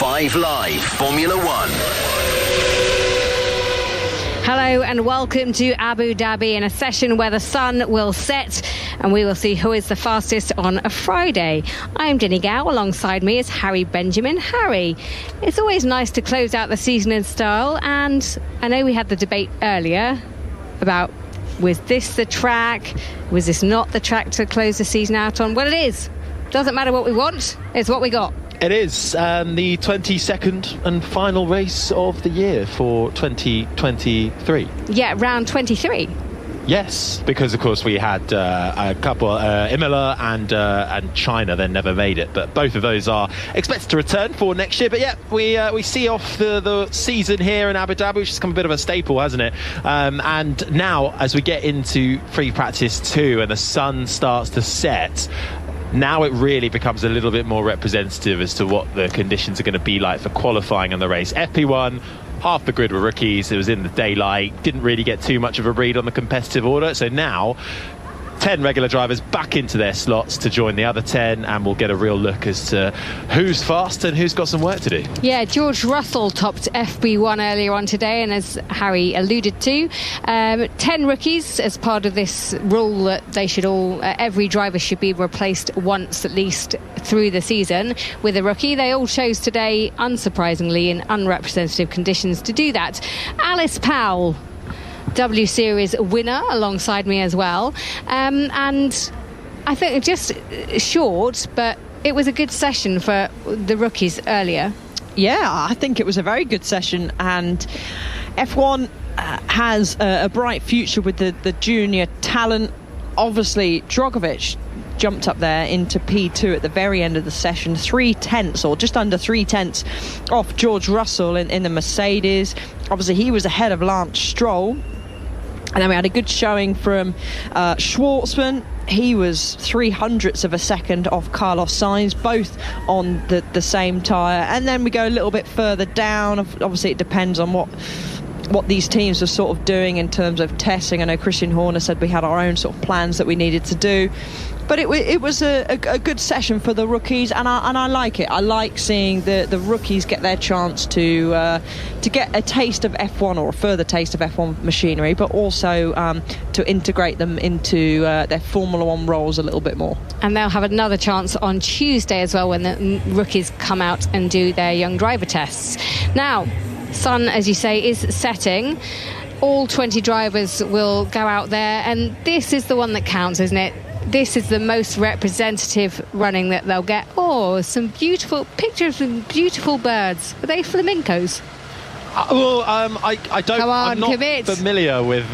5 Live Formula One. Hello and welcome to Abu Dhabi in a session where the sun will set and we will see who is the fastest on a Friday. I'm Jenny Gow, alongside me is Harry Benjamin. Harry, it's always nice to close out the season in style, and I know we had the debate earlier about, was this the track, was this not the track to close the season out on? Well, it is. Doesn't matter what we want, it's what we got. It is the 22nd and final race of the year for 2023. Yeah, round 23. Yes, because of course we had a couple, Imola and China, then never made it. But both of those are expected to return for next year. But yeah, we see off the season here in Abu Dhabi, which has become a bit of a staple, hasn't it? And now, as we get into free practice 2 and the sun starts to set, now it really becomes a little bit more representative as to what the conditions are going to be like for qualifying in the race. FP1, half the grid were rookies. It was in the daylight. Didn't really get too much of a read on the competitive order. So now 10 regular drivers back into their slots to join the other 10, and we'll get a real look as to who's fast and who's got some work to do. Yeah, George Russell topped FB1 earlier on today, and as Harry alluded to, 10 rookies as part of this rule that they should all, every driver should be replaced once at least through the season with a rookie. They all chose today, unsurprisingly, in unrepresentative conditions to do that. Alice Powell, W Series winner, alongside me as well, and I think just short, but it was a good session for the rookies earlier. Yeah, I think it was a very good session, and F1 has a bright future with the junior talent. Obviously Drogovic jumped up there into P2 at the very end of the session, 3/10 or just under 3/10 off George Russell in the Mercedes. Obviously he was ahead of Lance Stroll. And then we had a good showing from Schwartzman. He was 0.03 of a second off Carlos Sainz, both on the same tyre. And then we go a little bit further down. Obviously, it depends on what these teams are sort of doing in terms of testing. I know Christian Horner said we had our own sort of plans that we needed to do. But it was a good session for the rookies, and I like it. I like seeing the rookies get their chance to get a taste of F1 or a further taste of F1 machinery, but also to integrate them into their Formula One roles a little bit more. And they'll have another chance on Tuesday as well when the rookies come out and do their young driver tests. Now, sun, as you say, is setting. All 20 drivers will go out there, and this is the one that counts, isn't it? This is the most representative running that they'll get. Oh, some beautiful pictures of beautiful birds. Are they flamingos? I don't. Come on, I'm not commit. familiar with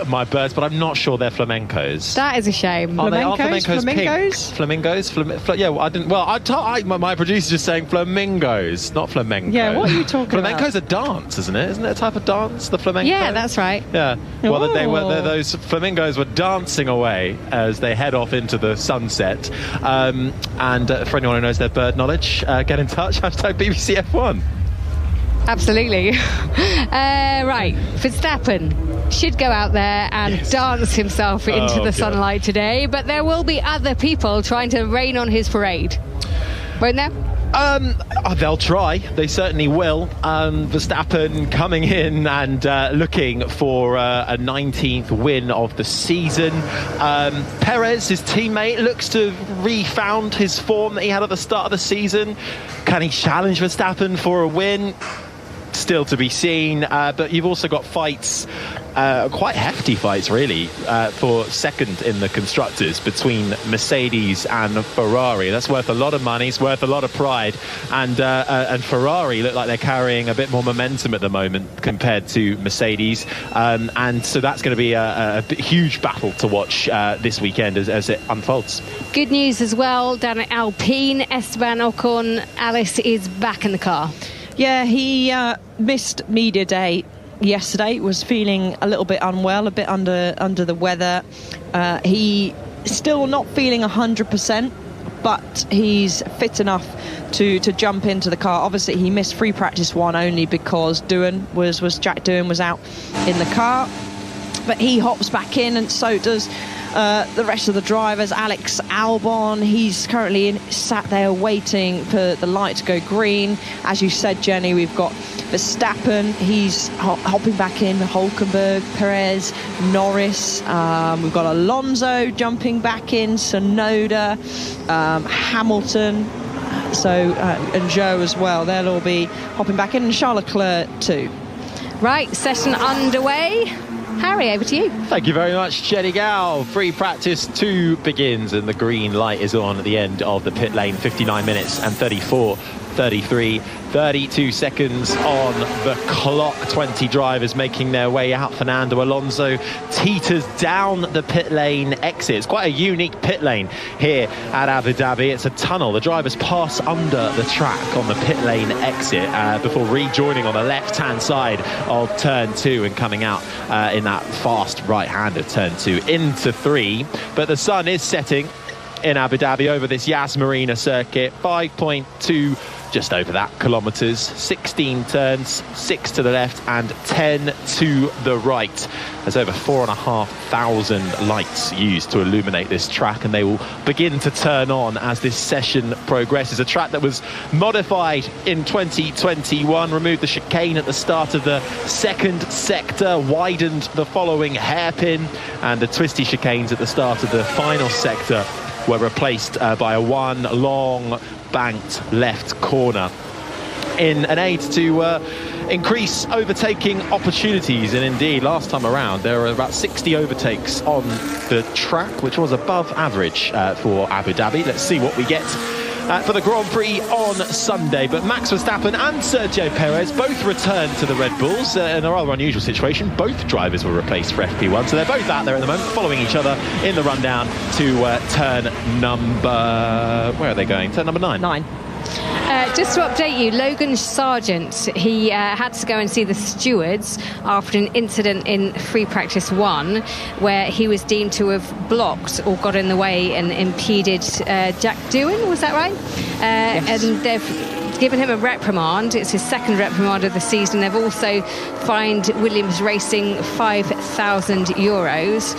my birds, but I'm not sure they're flamencos. That is a shame. Aren't flamencos Flamingos? pink? Flamingos? Yeah, well, I didn't. Well, my producer's just saying flamingos, not flamenco. Yeah, what are you talking about? Flamenco's a dance, isn't it? Isn't it a type of dance, the flamenco? Yeah, that's right. Yeah. Well, Ooh. those flamingos were dancing away as they head off into the sunset. And for anyone who knows their bird knowledge, get in touch. # BBC F1. Absolutely. Right, Verstappen should go out there and dance himself into the sunlight today, but there will be other people trying to rain on his parade, won't there? They'll try. They certainly will. Verstappen coming in and looking for a 19th win of the season. Perez, his teammate, looks to have refound his form that he had at the start of the season. Can he challenge Verstappen for a win? Still to be seen, but you've also got fights, quite hefty fights really, for second in the constructors between Mercedes and Ferrari. That's worth a lot of money, it's worth a lot of pride, and Ferrari look like they're carrying a bit more momentum at the moment compared to Mercedes, and so that's going to be a huge battle to watch this weekend as it unfolds. Good news as well down at Alpine. Esteban Ocon, Alice, is back in the car. Yeah, he missed media day yesterday, was feeling a little bit unwell, a bit under the weather. He still not feeling 100%, but he's fit enough to jump into the car. Obviously, he missed free practice 1 only because Jack Doohan was out in the car. But he hops back in, and so does The rest of the drivers, Alex Albon, he's currently sat there waiting for the light to go green. As you said, Jenny, we've got Verstappen, he's hopping back in, Hulkenberg, Perez, Norris, we've got Alonso jumping back in, Tsunoda, Hamilton, and Zhou as well. They'll all be hopping back in, and Charles Leclerc too. Right, session underway. Harry, over to you. Thank you very much, Jenny Gow. Free practice 2 begins, and the green light is on at the end of the pit lane. 59 minutes and 32 seconds on the clock. 20 drivers making their way out. Fernando Alonso teeters down the pit lane exit. It's quite a unique pit lane here at Abu Dhabi. It's a tunnel. The drivers pass under the track on the pit lane exit before rejoining on the left-hand side of turn 2 and coming out in that fast right-hand of turn 2 into 3. But the sun is setting in Abu Dhabi over this Yas Marina circuit. 5.2 just over that kilometres, 16 turns, 6 to the left and 10 to the right. There's over 4,500 lights used to illuminate this track, and they will begin to turn on as this session progresses. A track that was modified in 2021, removed the chicane at the start of the second sector, widened the following hairpin, and the twisty chicanes at the start of the final sector were replaced by a one long banked left corner in an aid to increase overtaking opportunities. And indeed, last time around there were about 60 overtakes on the track, which was above average for Abu Dhabi. Let's see what we get for the Grand Prix on Sunday. But Max Verstappen and Sergio Perez both returned to the Red Bulls in a rather unusual situation. Both drivers were replaced for FP1, so they're both out there at the moment, following each other in the rundown to turn number... Where are they going? Turn number 9. 9. Just to update you, Logan Sargent, he had to go and see the stewards after an incident in free practice 1 where he was deemed to have blocked or got in the way and impeded Jack Doohan, was that right? Yes. And they've given him a reprimand. It's his second reprimand of the season. They've also fined Williams Racing €5,000.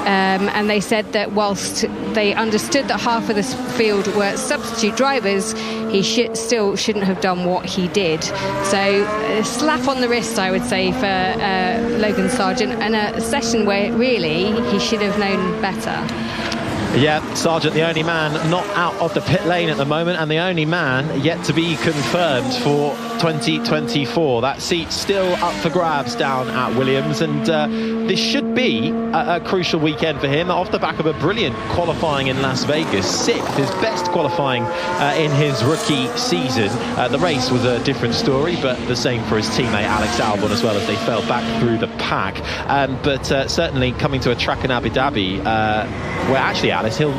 And they said that whilst they understood that half of the field were substitute drivers, he still shouldn't have done what he did. So a slap on the wrist, I would say, for Logan Sargent, and a session where really he should have known better. Yeah, Sargent, the only man not out of the pit lane at the moment, and the only man yet to be confirmed for 2024. That seat's still up for grabs down at Williams, and this should be a crucial weekend for him off the back of a brilliant qualifying in Las Vegas. 6th, his best qualifying in his rookie season. The race was a different story, but the same for his teammate Alex Albon as well, as they fell back through the pack. But certainly coming to a track in Abu Dhabi where actually Alice, he'll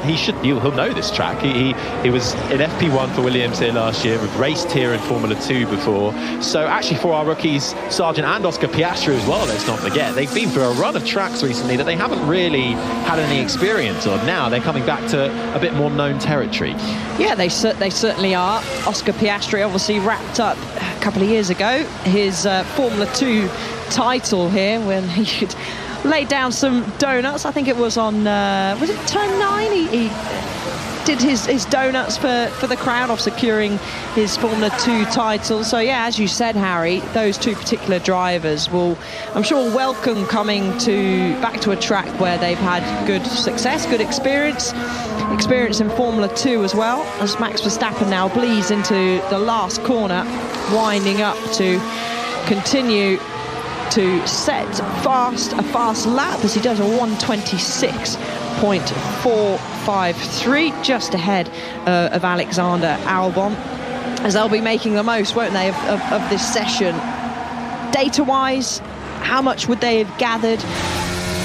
know this track. He was in FP1 for Williams here last year. We've raced here in Formula 2 before. So actually for our rookies, Sargent and Oscar Piastri as well, let's not forget, they've been through a run of tracks recently that they haven't really had any experience of. Now they're coming back to a bit more known territory. Yeah, they certainly are. Oscar Piastri obviously wrapped up a couple of years ago his Formula 2 title here when he could lay down some donuts. I think it was on was it turn 9? He did his donuts for the crowd of securing his Formula 2 title. So yeah, as you said, Harry, those two particular drivers will, I'm sure, welcome coming back to a track where they've had good success, good experience in Formula 2 as well, as Max Verstappen now bleeds into the last corner, winding up to continue to set a fast lap as he does a 126.453, just ahead of Alexander Albon, as they'll be making the most, won't they, of this session. Data-wise, how much would they have gathered?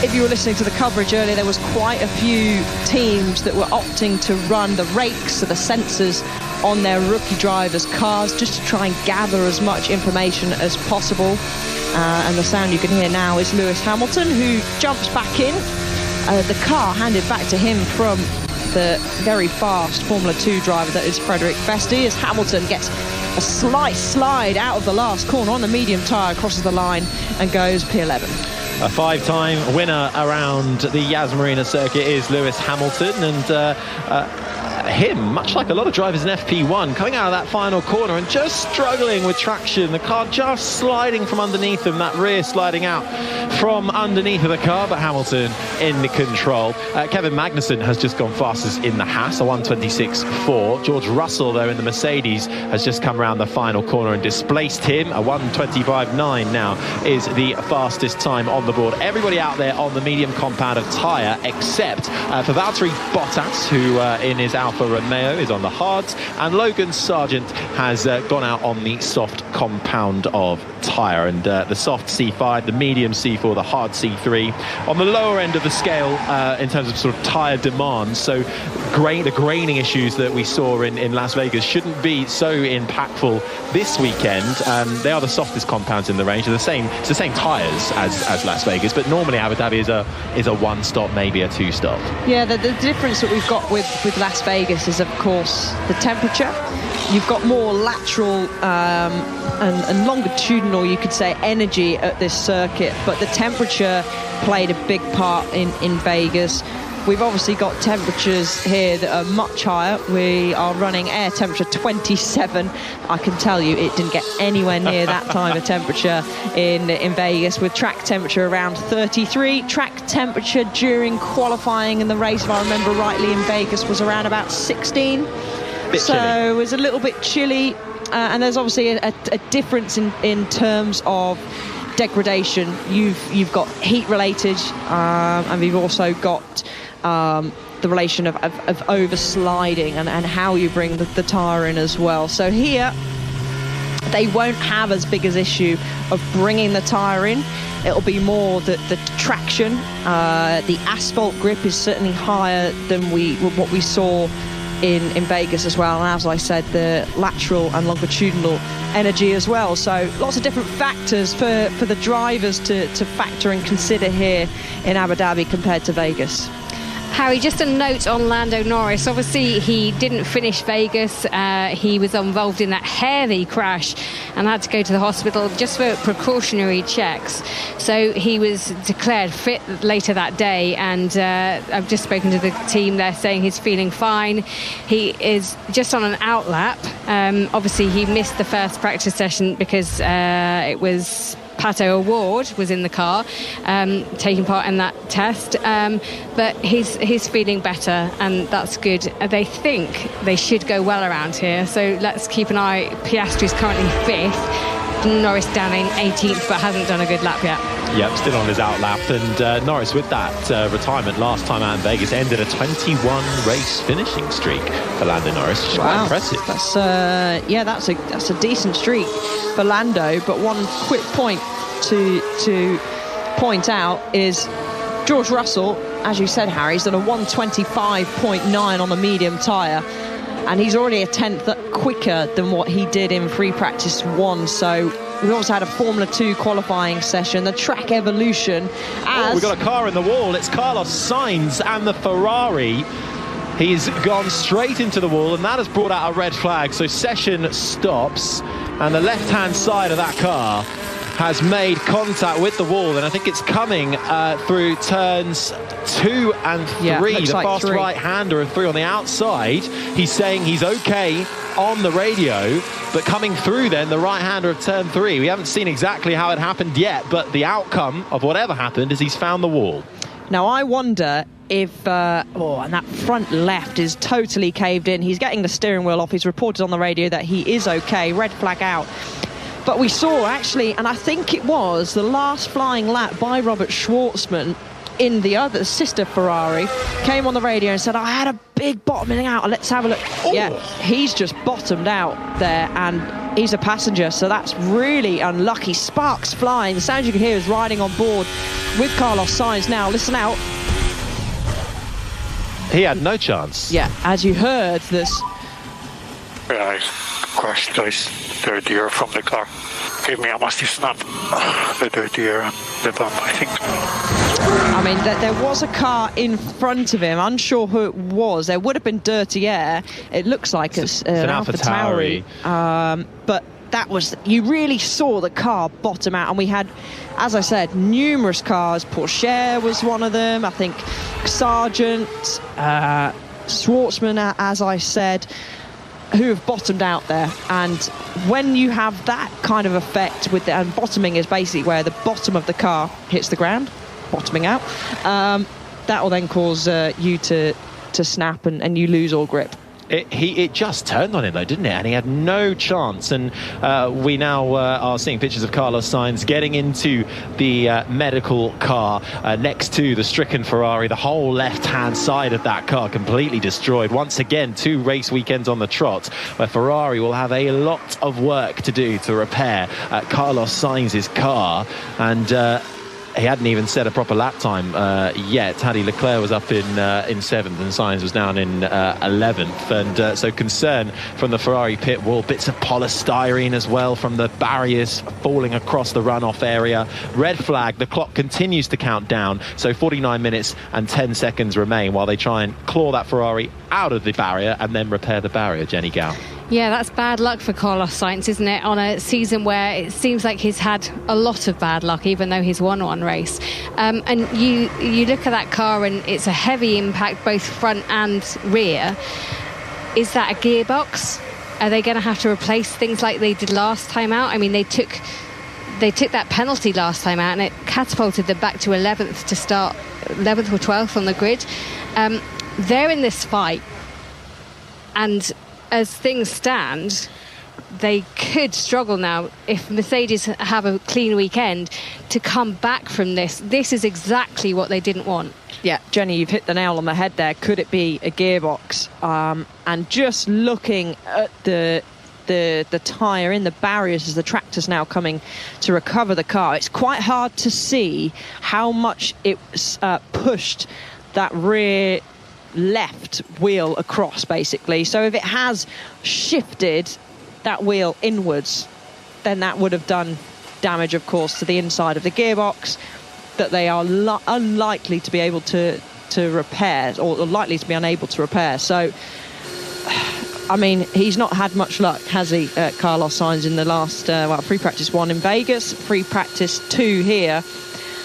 If you were listening to the coverage earlier, there was quite a few teams that were opting to run the rakes, so the sensors on their rookie drivers' cars, just to try and gather as much information as possible. And the sound you can hear now is Lewis Hamilton, who jumps back in. The car handed back to him from the very fast Formula 2 driver that is Frederick Vesti, as Hamilton gets a slight slide out of the last corner on the medium tyre, crosses the line and goes P11. A 5-time winner around the Yas Marina circuit is Lewis Hamilton, and him, much like a lot of drivers in FP1, coming out of that final corner and just struggling with traction. The car just sliding from underneath him, that rear sliding out from underneath of the car, but Hamilton in the control. Kevin Magnussen has just gone fastest in the Haas, a 1:26.4. George Russell, though, in the Mercedes has just come around the final corner and displaced him. A 1:25.9 now is the fastest time on the board. Everybody out there on the medium compound of tyre, except for Valtteri Bottas, who in his Alfa Romeo is on the hards, and Logan Sargent has gone out on the soft compound of tyre. And the soft C5, the medium C4, the hard C3 on the lower end of the scale in terms of sort of tyre demand. So the graining issues that we saw in Las Vegas shouldn't be so impactful this weekend. They are the softest compounds in the range. It's the same tyres as Las Vegas, but normally Abu Dhabi is a one stop, maybe a two stop. Yeah, the difference that we've got with Las Vegas is, of course, the temperature. You've got more lateral and longitudinal, you could say, energy at this circuit, but the temperature played a big part in Vegas. We've obviously got temperatures here that are much higher. We are running air temperature 27. I can tell you it didn't get anywhere near that kind of temperature in Vegas, with track temperature around 33. Track temperature during qualifying in the race, if I remember rightly, in Vegas was around about 16. So it was a little bit chilly. And there's obviously a difference in terms of degradation. You've got heat related, and we've also got the relation of oversliding and how you bring the tyre in as well. So here they won't have as big as issue of bringing the tyre in. It'll be more the traction. The asphalt grip is certainly higher than what we saw in Vegas as well, and as I said, the lateral and longitudinal energy as well. So lots of different factors for the drivers to factor and consider here in Abu Dhabi compared to Vegas. Harry, just a note on Lando Norris. Obviously, he didn't finish Vegas. He was involved in that heavy crash and had to go to the hospital just for precautionary checks. So he was declared fit later that day, and I've just spoken to the team. They're saying he's feeling fine. He is just on an outlap. Obviously, he missed the first practice session because it was Pato Award was in the car taking part in that test, but he's feeling better, and that's good. They think they should go well around here, so let's keep an eye. Piastri's currently 5th, Norris down in 18th, but hasn't done a good lap yet. Yep, still on his outlap, and Norris, with that retirement last time out in Vegas, ended a 21 race finishing streak for Lando Norris, which is quite impressive. That's a decent streak for Lando. But one quick point to point out is George Russell, as you said, Harry, he's done a 1:25.9 on the medium tyre, and he's already a 10th quicker than what he did in free practice 1. So we also had a Formula 2 qualifying session, the track evolution. We've got a car in the wall. It's Carlos Sainz and the Ferrari. He's gone straight into the wall, and that has brought out a red flag. So session stops, and the left-hand side of that car has made contact with the wall, and I think it's coming through turns 2 and 3. Yeah, the like fast 3. right-hander of 3 on the outside. He's saying he's okay on the radio, but coming through then the right-hander of turn 3. We haven't seen exactly how it happened yet, but the outcome of whatever happened is he's found the wall. Now I wonder if and that front left is totally caved in. He's getting the steering wheel off. He's reported on the radio that he is okay. Red flag out. But we saw, actually, and I think it was the last flying lap by Robert Schwartzman in the other sister Ferrari, came on the radio and said, I had a big bottoming out, let's have a look. Oh. Yeah, he's just bottomed out there, and he's a passenger, so that's really unlucky. Sparks flying. The sound you can hear is riding on board with Carlos Sainz. Now, listen out. He had no chance. Yeah, as you heard, this... Yeah, I crashed, guys. Dirty air from the car. Gave me a massive snap. The dirty air and the bump, I think. I mean, there was a car in front of him. Unsure who it was. There would have been dirty air. It looks like it's an AlphaTauri. But that was, you really saw the car bottom out, and we had, as I said, numerous cars. Porsche was one of them, I think Sargent, Schwartzman, as I said, who have bottomed out there. And when you have that kind of effect with and bottoming is basically where the bottom of the car hits the ground, bottoming out, that will then cause you to snap and you lose all grip. It just turned on him though, didn't it? And he had no chance. And we now are seeing pictures of Carlos Sainz getting into the medical car next to the stricken Ferrari. The whole left-hand side of that car completely destroyed. Once again, 2 race weekends on the trot where Ferrari will have a lot of work to do to repair Carlos Sainz's car. And he hadn't even set a proper lap time yet. Taddy Leclerc was up in 7th and Sainz was down in 11th. And so concern from the Ferrari pit wall. Bits of polystyrene as well from the barriers falling across the runoff area. Red flag. The clock continues to count down. So 49 minutes and 10 seconds remain while they try and claw that Ferrari out of the barrier and then repair the barrier. Jenny Gow. Yeah, that's bad luck for Carlos Sainz, isn't it? On a season where it seems like he's had a lot of bad luck, even though he's won one race. And you look at that car and it's a heavy impact, both front and rear. Is that a gearbox? Are they going to have to replace things like they did last time out? I mean, they took that penalty last time out and it catapulted them back to 11th to start, 11th or 12th on the grid. They're in this fight, and as things stand, they could struggle now if Mercedes have a clean weekend to come back from this. This is exactly what they didn't want. Yeah, Jenny, you've hit the nail on the head there. Could it be a gearbox? And just looking at the tyre in the barriers as the tractor's now coming to recover the car, it's quite hard to see how much it pushed that rear left wheel across, basically. So if it has shifted that wheel inwards, then that would have done damage, of course, to the inside of the gearbox that they are unlikely to be able to repair, or likely to be unable to repair. So I mean, he's not had much luck, has he, Carlos Sainz, in the last free practice 1 in Vegas, free practice 2 here.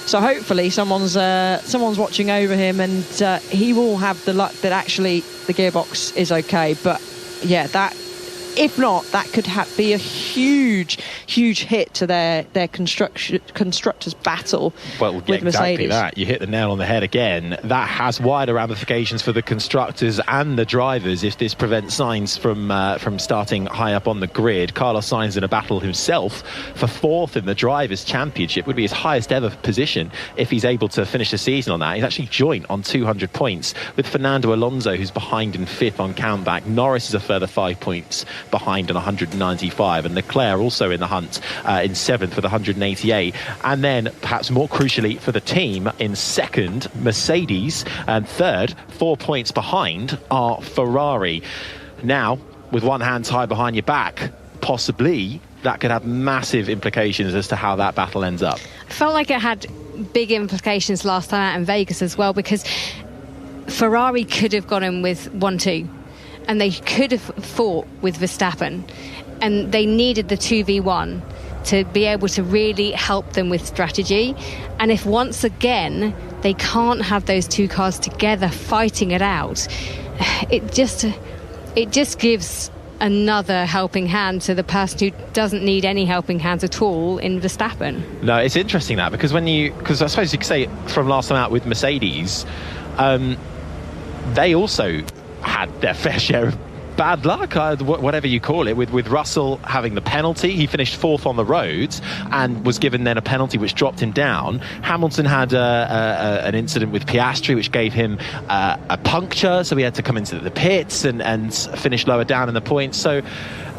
So hopefully someone's watching over him, and he will have the luck that actually the gearbox is okay. But yeah, that, if not, that could be a huge hit to their constructors' battle with Mercedes. Exactly that. You hit the nail on the head again. That has wider ramifications for the constructors and the drivers if this prevents Sainz from starting high up on the grid. Carlos Sainz in a battle himself for 4th in the Drivers' Championship would be his highest ever position if he's able to finish the season on that. He's actually joint on 200 points with Fernando Alonso, who's behind in 5th on countback. Norris is a further 5 points behind on 195, and Leclerc also in the hunt in 7th with 188. And then, perhaps more crucially for the team, in 2nd, Mercedes, and 3rd, 4 points behind, are Ferrari. Now, with one hand tied behind your back, possibly that could have massive implications as to how that battle ends up. I felt like it had big implications last time out in Vegas as well, because Ferrari could have gone in with 1-2. And they could have fought with Verstappen, and they needed the 2v1 to be able to really help them with strategy. And if once again they can't have those two cars together fighting it out, it just gives another helping hand to the person who doesn't need any helping hands at all in Verstappen. No, it's interesting that, because because I suppose you could say from last time out with Mercedes, they also had their fair share of bad luck, whatever you call it, with Russell having the penalty. He finished 4th on the roads and was given then a penalty which dropped him down. Hamilton had an incident with Piastri which gave him a puncture, so he had to come into the pits and finish lower down in the points. So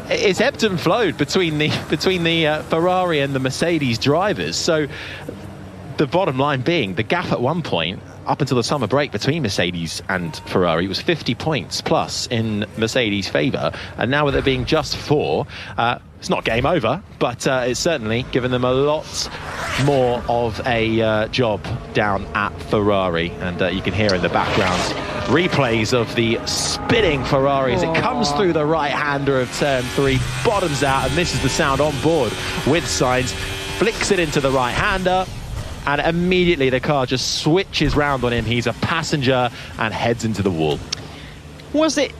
it's ebbed and flowed between the Ferrari and the Mercedes drivers. So the bottom line being, the gap at one point up until the summer break between Mercedes and Ferrari was 50 points plus in Mercedes' favour, and now with it being just 4, it's not game over, but it's certainly given them a lot more of a job down at Ferrari. And you can hear in the background replays of the spinning Ferrari as it comes through the right-hander of turn 3, bottoms out, and this is the sound on board with Sainz, flicks it into the right-hander, and immediately the car just switches round on him. He's a passenger and heads into the wall. Was it,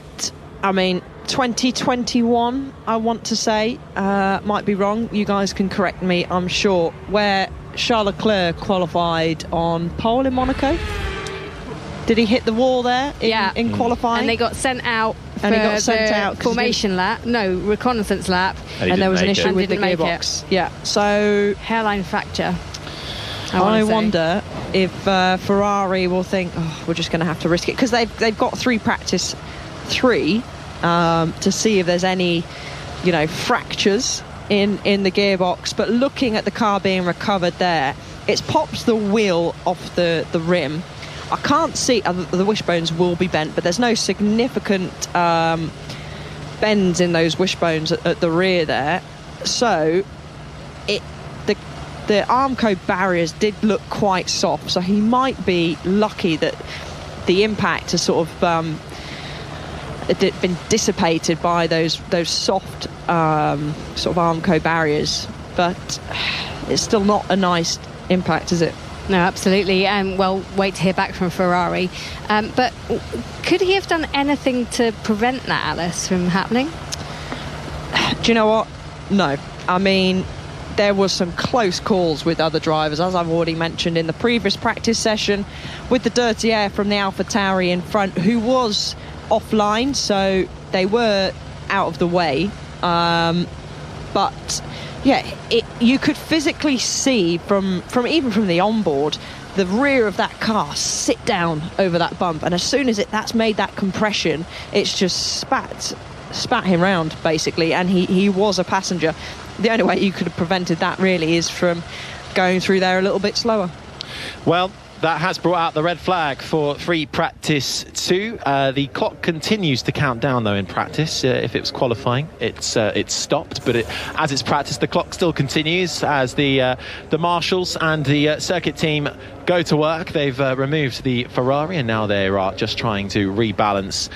2021, I want to say, might be wrong, you guys can correct me, I'm sure, where Charles Leclerc qualified on pole in Monaco? Did he hit the wall there in qualifying? And they got sent out for the formation lap, reconnaissance lap. And there was an issue with the gearbox. Yeah, so... hairline fracture. I wonder if Ferrari will think, we're just going to have to risk it. Because they've got practice 3 to see if there's any, fractures in the gearbox. But looking at the car being recovered there, it's popped the wheel off the rim. I can't see, the wishbones will be bent, but there's no significant bends in those wishbones at the rear there. So the Armco barriers did look quite soft, so he might be lucky that the impact has sort of been dissipated by those soft sort of Armco barriers, but it's still not a nice impact, is it? No, absolutely. Well, wait to hear back from Ferrari. But could he have done anything to prevent that, Alice, from happening? Do you know what? No. There was some close calls with other drivers, as I've already mentioned in the previous practice session, with the dirty air from the AlphaTauri in front, who was offline, so they were out of the way. But yeah, you could physically see from the onboard, the rear of that car sit down over that bump, and as soon as that's made that compression, it's just spat him round basically, and he was a passenger. The only way you could have prevented that really is from going through there a little bit slower. Well, that has brought out the red flag for free practice 2. The clock continues to count down though in practice. If it was qualifying, it's stopped, but as it's practice, the clock still continues as the marshals and the circuit team go to work. They've removed the Ferrari, and now they are just trying to rebalance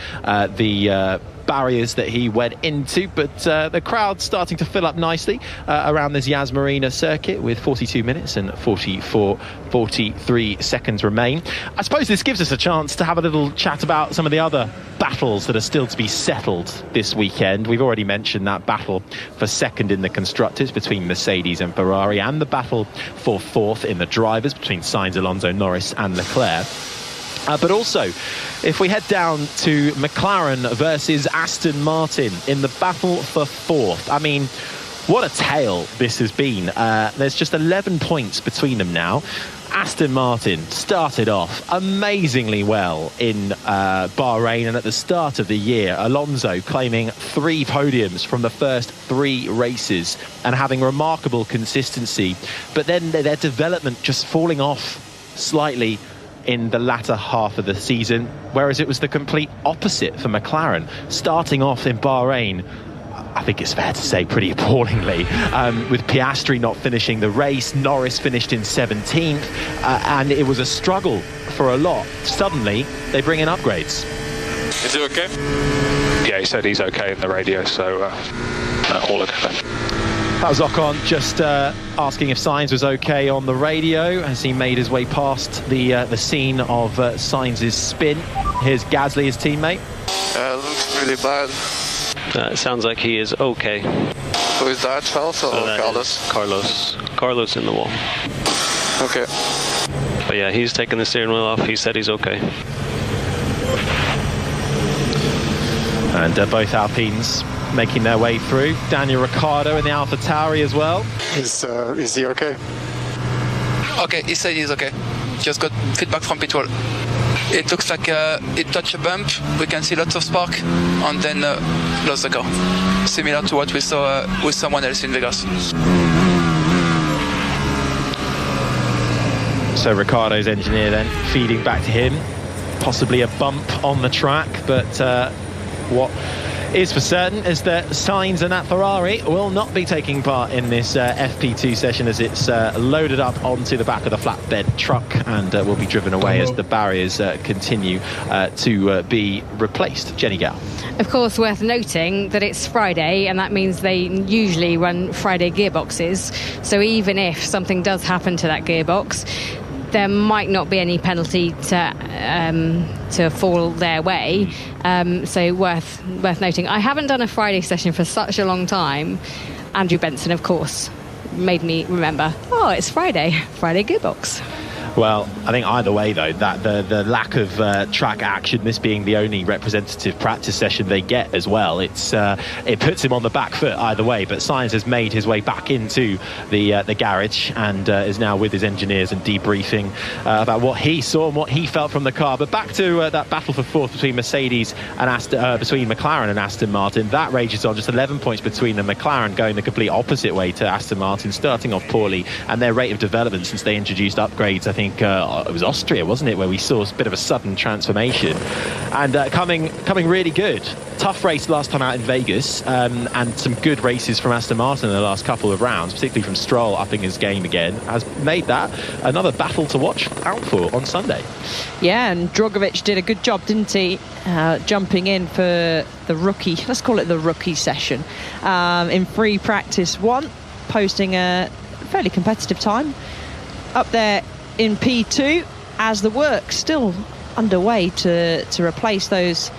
the barriers that he went into, but the crowd's starting to fill up nicely around this Yas Marina circuit with 42 minutes and 43 seconds remain. I suppose this gives us a chance to have a little chat about some of the other battles that are still to be settled this weekend. We've already mentioned that battle for second in the constructors between Mercedes and Ferrari, and the battle for fourth in the drivers between Sainz, Alonso, Norris and Leclerc. But also, if we head down to McLaren versus Aston Martin in the battle for fourth, what a tale this has been. There's just 11 points between them now. Aston Martin started off amazingly well in Bahrain, and at the start of the year, Alonso claiming 3 podiums from the first 3 races and having remarkable consistency. But then their development just falling off slightly in the latter half of the season, whereas it was the complete opposite for McLaren. Starting off in Bahrain, I think it's fair to say pretty appallingly, with Piastri not finishing the race. Norris finished in 17th, and it was a struggle for a lot. Suddenly, they bring in upgrades. Is it okay? Yeah, he said he's okay in the radio, so all okay. That was Ocon just asking if Sainz was okay on the radio as he made his way past the scene of Sainz's spin. Here's Gasly, his teammate. Looks really bad. It sounds like he is okay. Who is that, Charles or Carlos? Carlos in the wall. Okay. But yeah, he's taking the steering wheel off. He said he's okay. And both Alpines making their way through. Daniel Ricciardo in the AlphaTauri as well. Is he okay? Okay, he said he's okay. Just got feedback from pit wall. It looks like it touched a bump. We can see lots of spark, and then lost the car. Similar to what we saw with someone else in Vegas. So Ricciardo's engineer then feeding back to him. Possibly a bump on the track, but what is for certain is that Sainz and that Ferrari will not be taking part in this FP2 session as it's loaded up onto the back of the flatbed truck and will be driven away as the barriers continue to be replaced. Jenny Gow. Of course, worth noting that it's Friday, and that means they usually run Friday gearboxes. So even if something does happen to that gearbox, there might not be any penalty to fall their way. So worth noting. I haven't done a Friday session for such a long time. Andrew Benson, of course, made me remember, it's Friday gearbox. Well, I think either way, though, that the lack of track action, this being the only representative practice session they get as well, it puts him on the back foot either way. But Sainz has made his way back into the garage and is now with his engineers and debriefing about what he saw and what he felt from the car. But back to that battle for fourth between Mercedes and between McLaren and Aston Martin. That rages on, just 11 points between them. McLaren going the complete opposite way to Aston Martin, starting off poorly, and their rate of development since they introduced upgrades, I think it was Austria, wasn't it, where we saw a bit of a sudden transformation, and coming really good. Tough race last time out in Vegas, and some good races from Aston Martin in the last couple of rounds, particularly from Stroll upping his game again, has made that another battle to watch out for on Sunday. Yeah, and Drogovic did a good job, didn't he, jumping in for the rookie, let's call it the rookie session, in free practice 1, posting a fairly competitive time up there in P2 as the work still underway to replace those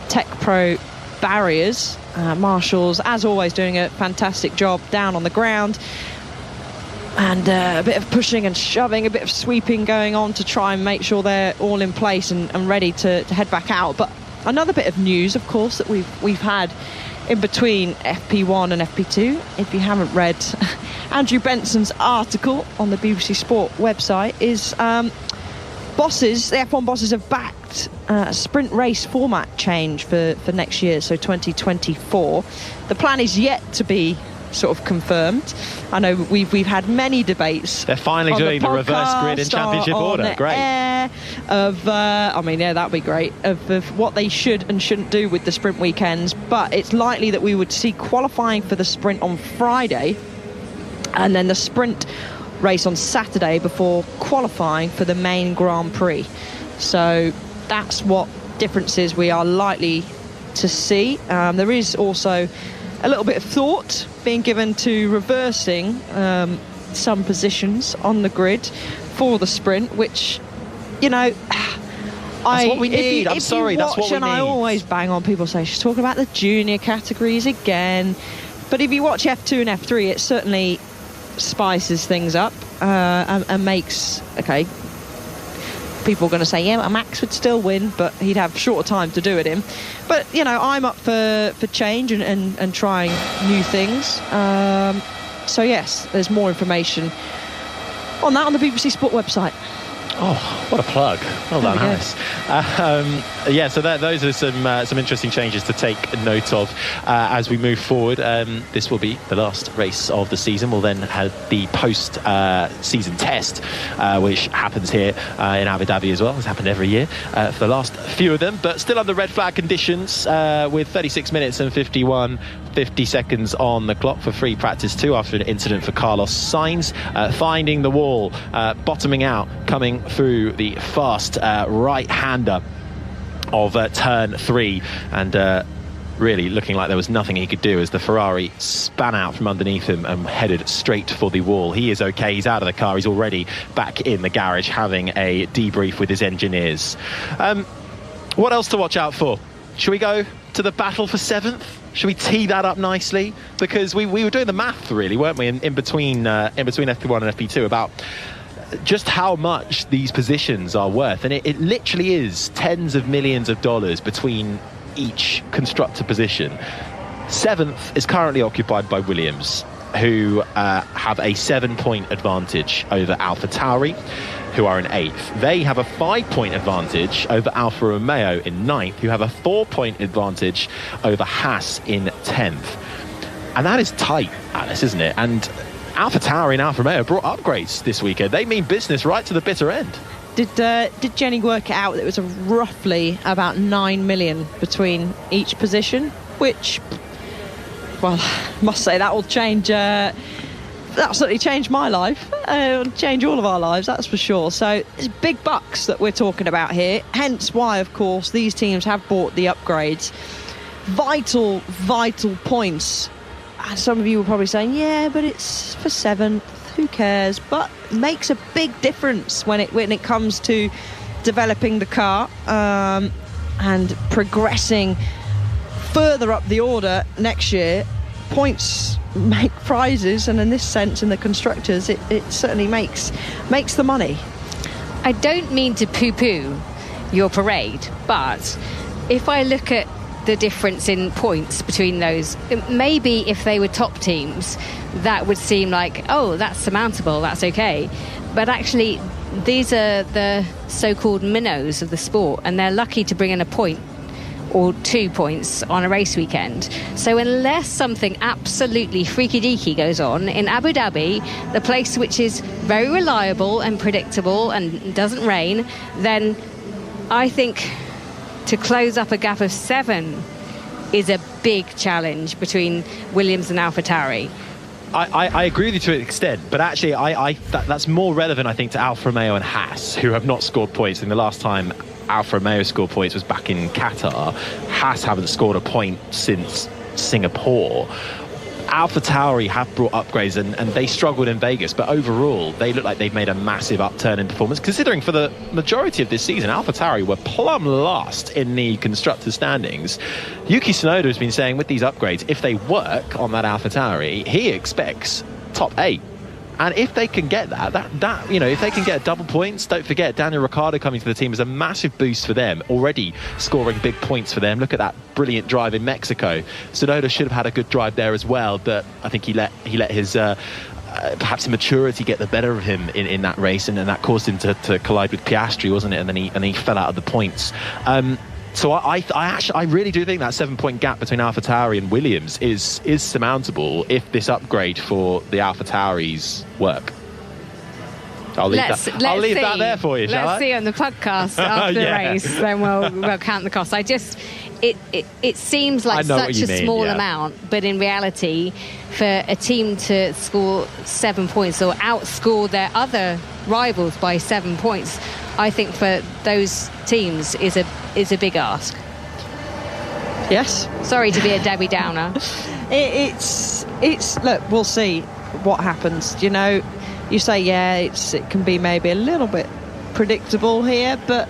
Tech Pro barriers. Marshall's, as always, doing a fantastic job down on the ground, and a bit of pushing and shoving, a bit of sweeping going on to try and make sure they're all in place and ready to head back out. But another bit of news, of course, that we've had in between FP1 and FP2, if you haven't read Andrew Benson's article on the BBC Sport website, is the F1 bosses have backed a sprint race format change for next year, so 2024. The plan is yet to be sort of confirmed. I know we've had many debates. They're finally doing the reverse grid in championship order. Great. That'd be great. Of what they should and shouldn't do with the sprint weekends. But it's likely that we would see qualifying for the sprint on Friday, and then the sprint race on Saturday before qualifying for the main Grand Prix. So that's what differences we are likely to see. There is also a little bit of thought being given to reversing some positions on the grid for the sprint, which, that's what we need. That's what we need. I always bang on, people say she's talking about the junior categories again, but if you watch F2 and F3, it certainly spices things up and makes, people are going to say, yeah, Max would still win, but he'd have shorter time to do it in. But, I'm up for change and trying new things. So, yes, there's more information on that on the BBC Sport website. Oh, what a plug. Well done, Harris. So those are some interesting changes to take note of as we move forward. This will be the last race of the season. We'll then have the post-season test, which happens here in Abu Dhabi as well. It's happened every year for the last few of them, but still under red flag conditions with 36 minutes and 50 seconds on the clock for free practice 2 after an incident for Carlos Sainz, finding the wall, bottoming out, coming through the fast right-hander of turn 3, and really looking like there was nothing he could do as the Ferrari span out from underneath him and headed straight for the wall. He is okay, he's out of the car, he's already back in the garage having a debrief with his engineers. What else to watch out for? Should we go to the battle for 7th? Should we tee that up nicely? Because we were doing the math, really, weren't we, in between FP1 and FP2 about just how much these positions are worth, and it literally is tens of millions of dollars between each constructor position. 7th is currently occupied by Williams, who have a 7-point advantage over AlphaTauri, who are in 8th. They have a 5-point advantage over Alfa Romeo in 9th, who have a 4-point advantage over Haas in 10th. And that is tight, Alice, isn't it? And AlphaTauri and Alfa Romeo brought upgrades this weekend. They mean business right to the bitter end. Did Jenny work it out that it was roughly about 9 million between each position? which, well, I must say that will change. Absolutely change my life. It'll change all of our lives, that's for sure. So it's big bucks that we're talking about here. Hence why, of course, these teams have bought the upgrades. Vital points. And some of you were probably saying, yeah, but it's for 7th. Who cares? But it makes a big difference when it comes to developing the car and progressing further up the order next year. Points make prizes, and in this sense, in the constructors, it certainly makes the money. I don't mean to poo-poo your parade, but if I look at the difference in points between those, maybe if they were top teams, that would seem like, oh, that's surmountable, that's okay. But actually, these are the so-called minnows of the sport, and they're lucky to bring in a point or 2 points on a race weekend. So unless something absolutely freaky-deaky goes on in Abu Dhabi, the place which is very reliable and predictable and doesn't rain, then I think to close up a gap of 7 is a big challenge between Williams and AlphaTauri. I agree with you to an extent, but actually that's more relevant, I think, to Alfa Romeo and Haas, who have not scored points. In the last time Alfa Romeo scored points was back in Qatar. Haas haven't scored a point since Singapore. AlphaTauri have brought upgrades and they struggled in Vegas, but overall they look like they've made a massive upturn in performance, considering for the majority of this season AlphaTauri were plumb last in the constructors standings. Yuki Tsunoda has been saying with these upgrades, if they work on that AlphaTauri, he expects top 8. And if they can get that, you know, if they can get double points, don't forget Daniel Ricciardo coming to the team is a massive boost for them, already scoring big points for them. Look at that brilliant drive in Mexico. Tsunoda should have had a good drive there as well, but I think he let his perhaps immaturity get the better of him in that race, and that caused him to collide with Piastri, wasn't it? And then he fell out of the points. So I really do think that 7-point gap between AlphaTauri and Williams is surmountable if this upgrade for the AlphaTauris work. I'll leave that there for you, shall I? Let's see on the podcast after the race, then we'll count the cost. It seems like such a small amount, but in reality, for a team to score 7 points or outscore their other rivals by 7 points, I think for those teams is a big ask. Yes. Sorry to be a Debbie Downer. It's look, we'll see what happens. You know, you say it can be maybe a little bit predictable here, but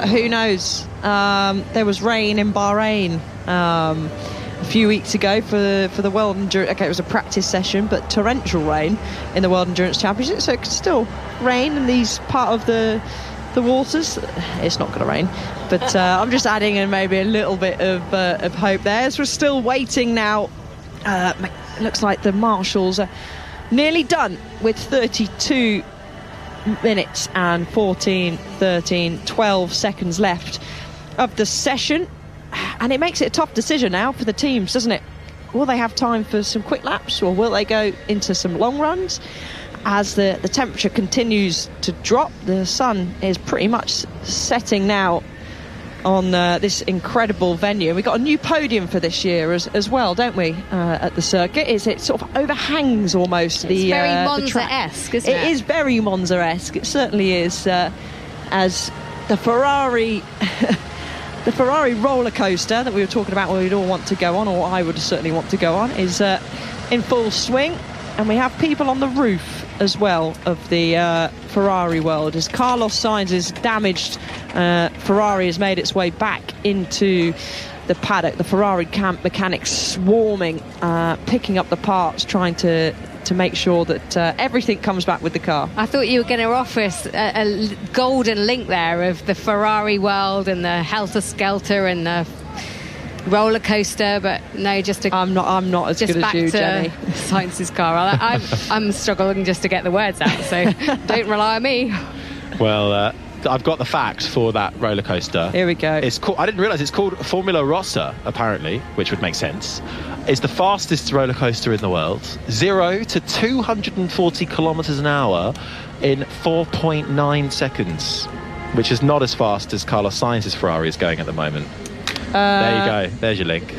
who knows? There was rain in Bahrain a few weeks ago for the World Endurance. Okay, it was a practice session, but torrential rain in the World Endurance Championship, so it could still rain in these part of the waters. It's not going to rain, but I'm just adding in maybe a little bit of hope there, as we're still waiting now. It looks like the marshals are nearly done with 32 minutes and 12 seconds left of the session, and it makes it a tough decision now for the teams, doesn't it? Will they have time for some quick laps, or will they go into some long runs? As the temperature continues to drop, the sun is pretty much setting now on this incredible venue. We've got a new podium for this year as well, don't we, at the circuit? It sort of overhangs almost the track. It's very Monza-esque, isn't it? It is very Monza-esque. It certainly is, as the Ferrari... The Ferrari roller coaster that we were talking about, we'd all want to go on, or I would certainly want to go on, is in full swing. And we have people on the roof as well of the Ferrari world, as Carlos Sainz's damaged Ferrari has made its way back into the paddock. The Ferrari camp mechanics swarming, picking up the parts, trying to make sure that everything comes back with the car. I thought you were going to offer us a golden link there of the Ferrari world and the Helter Skelter and the roller coaster, but no, I'm not as good as you, Jenny. Sainz's car. I'm struggling just to get the words out, so don't rely on me. Well, I've got the facts for that roller coaster. Here we go. It's called, I didn't realise it's called Formula Rossa, apparently, which would make sense. It's the fastest roller coaster in the world. 0 to 240 kilometres an hour in 4.9 seconds, which is not as fast as Carlos Sainz's Ferrari is going at the moment. There you go. There's your link.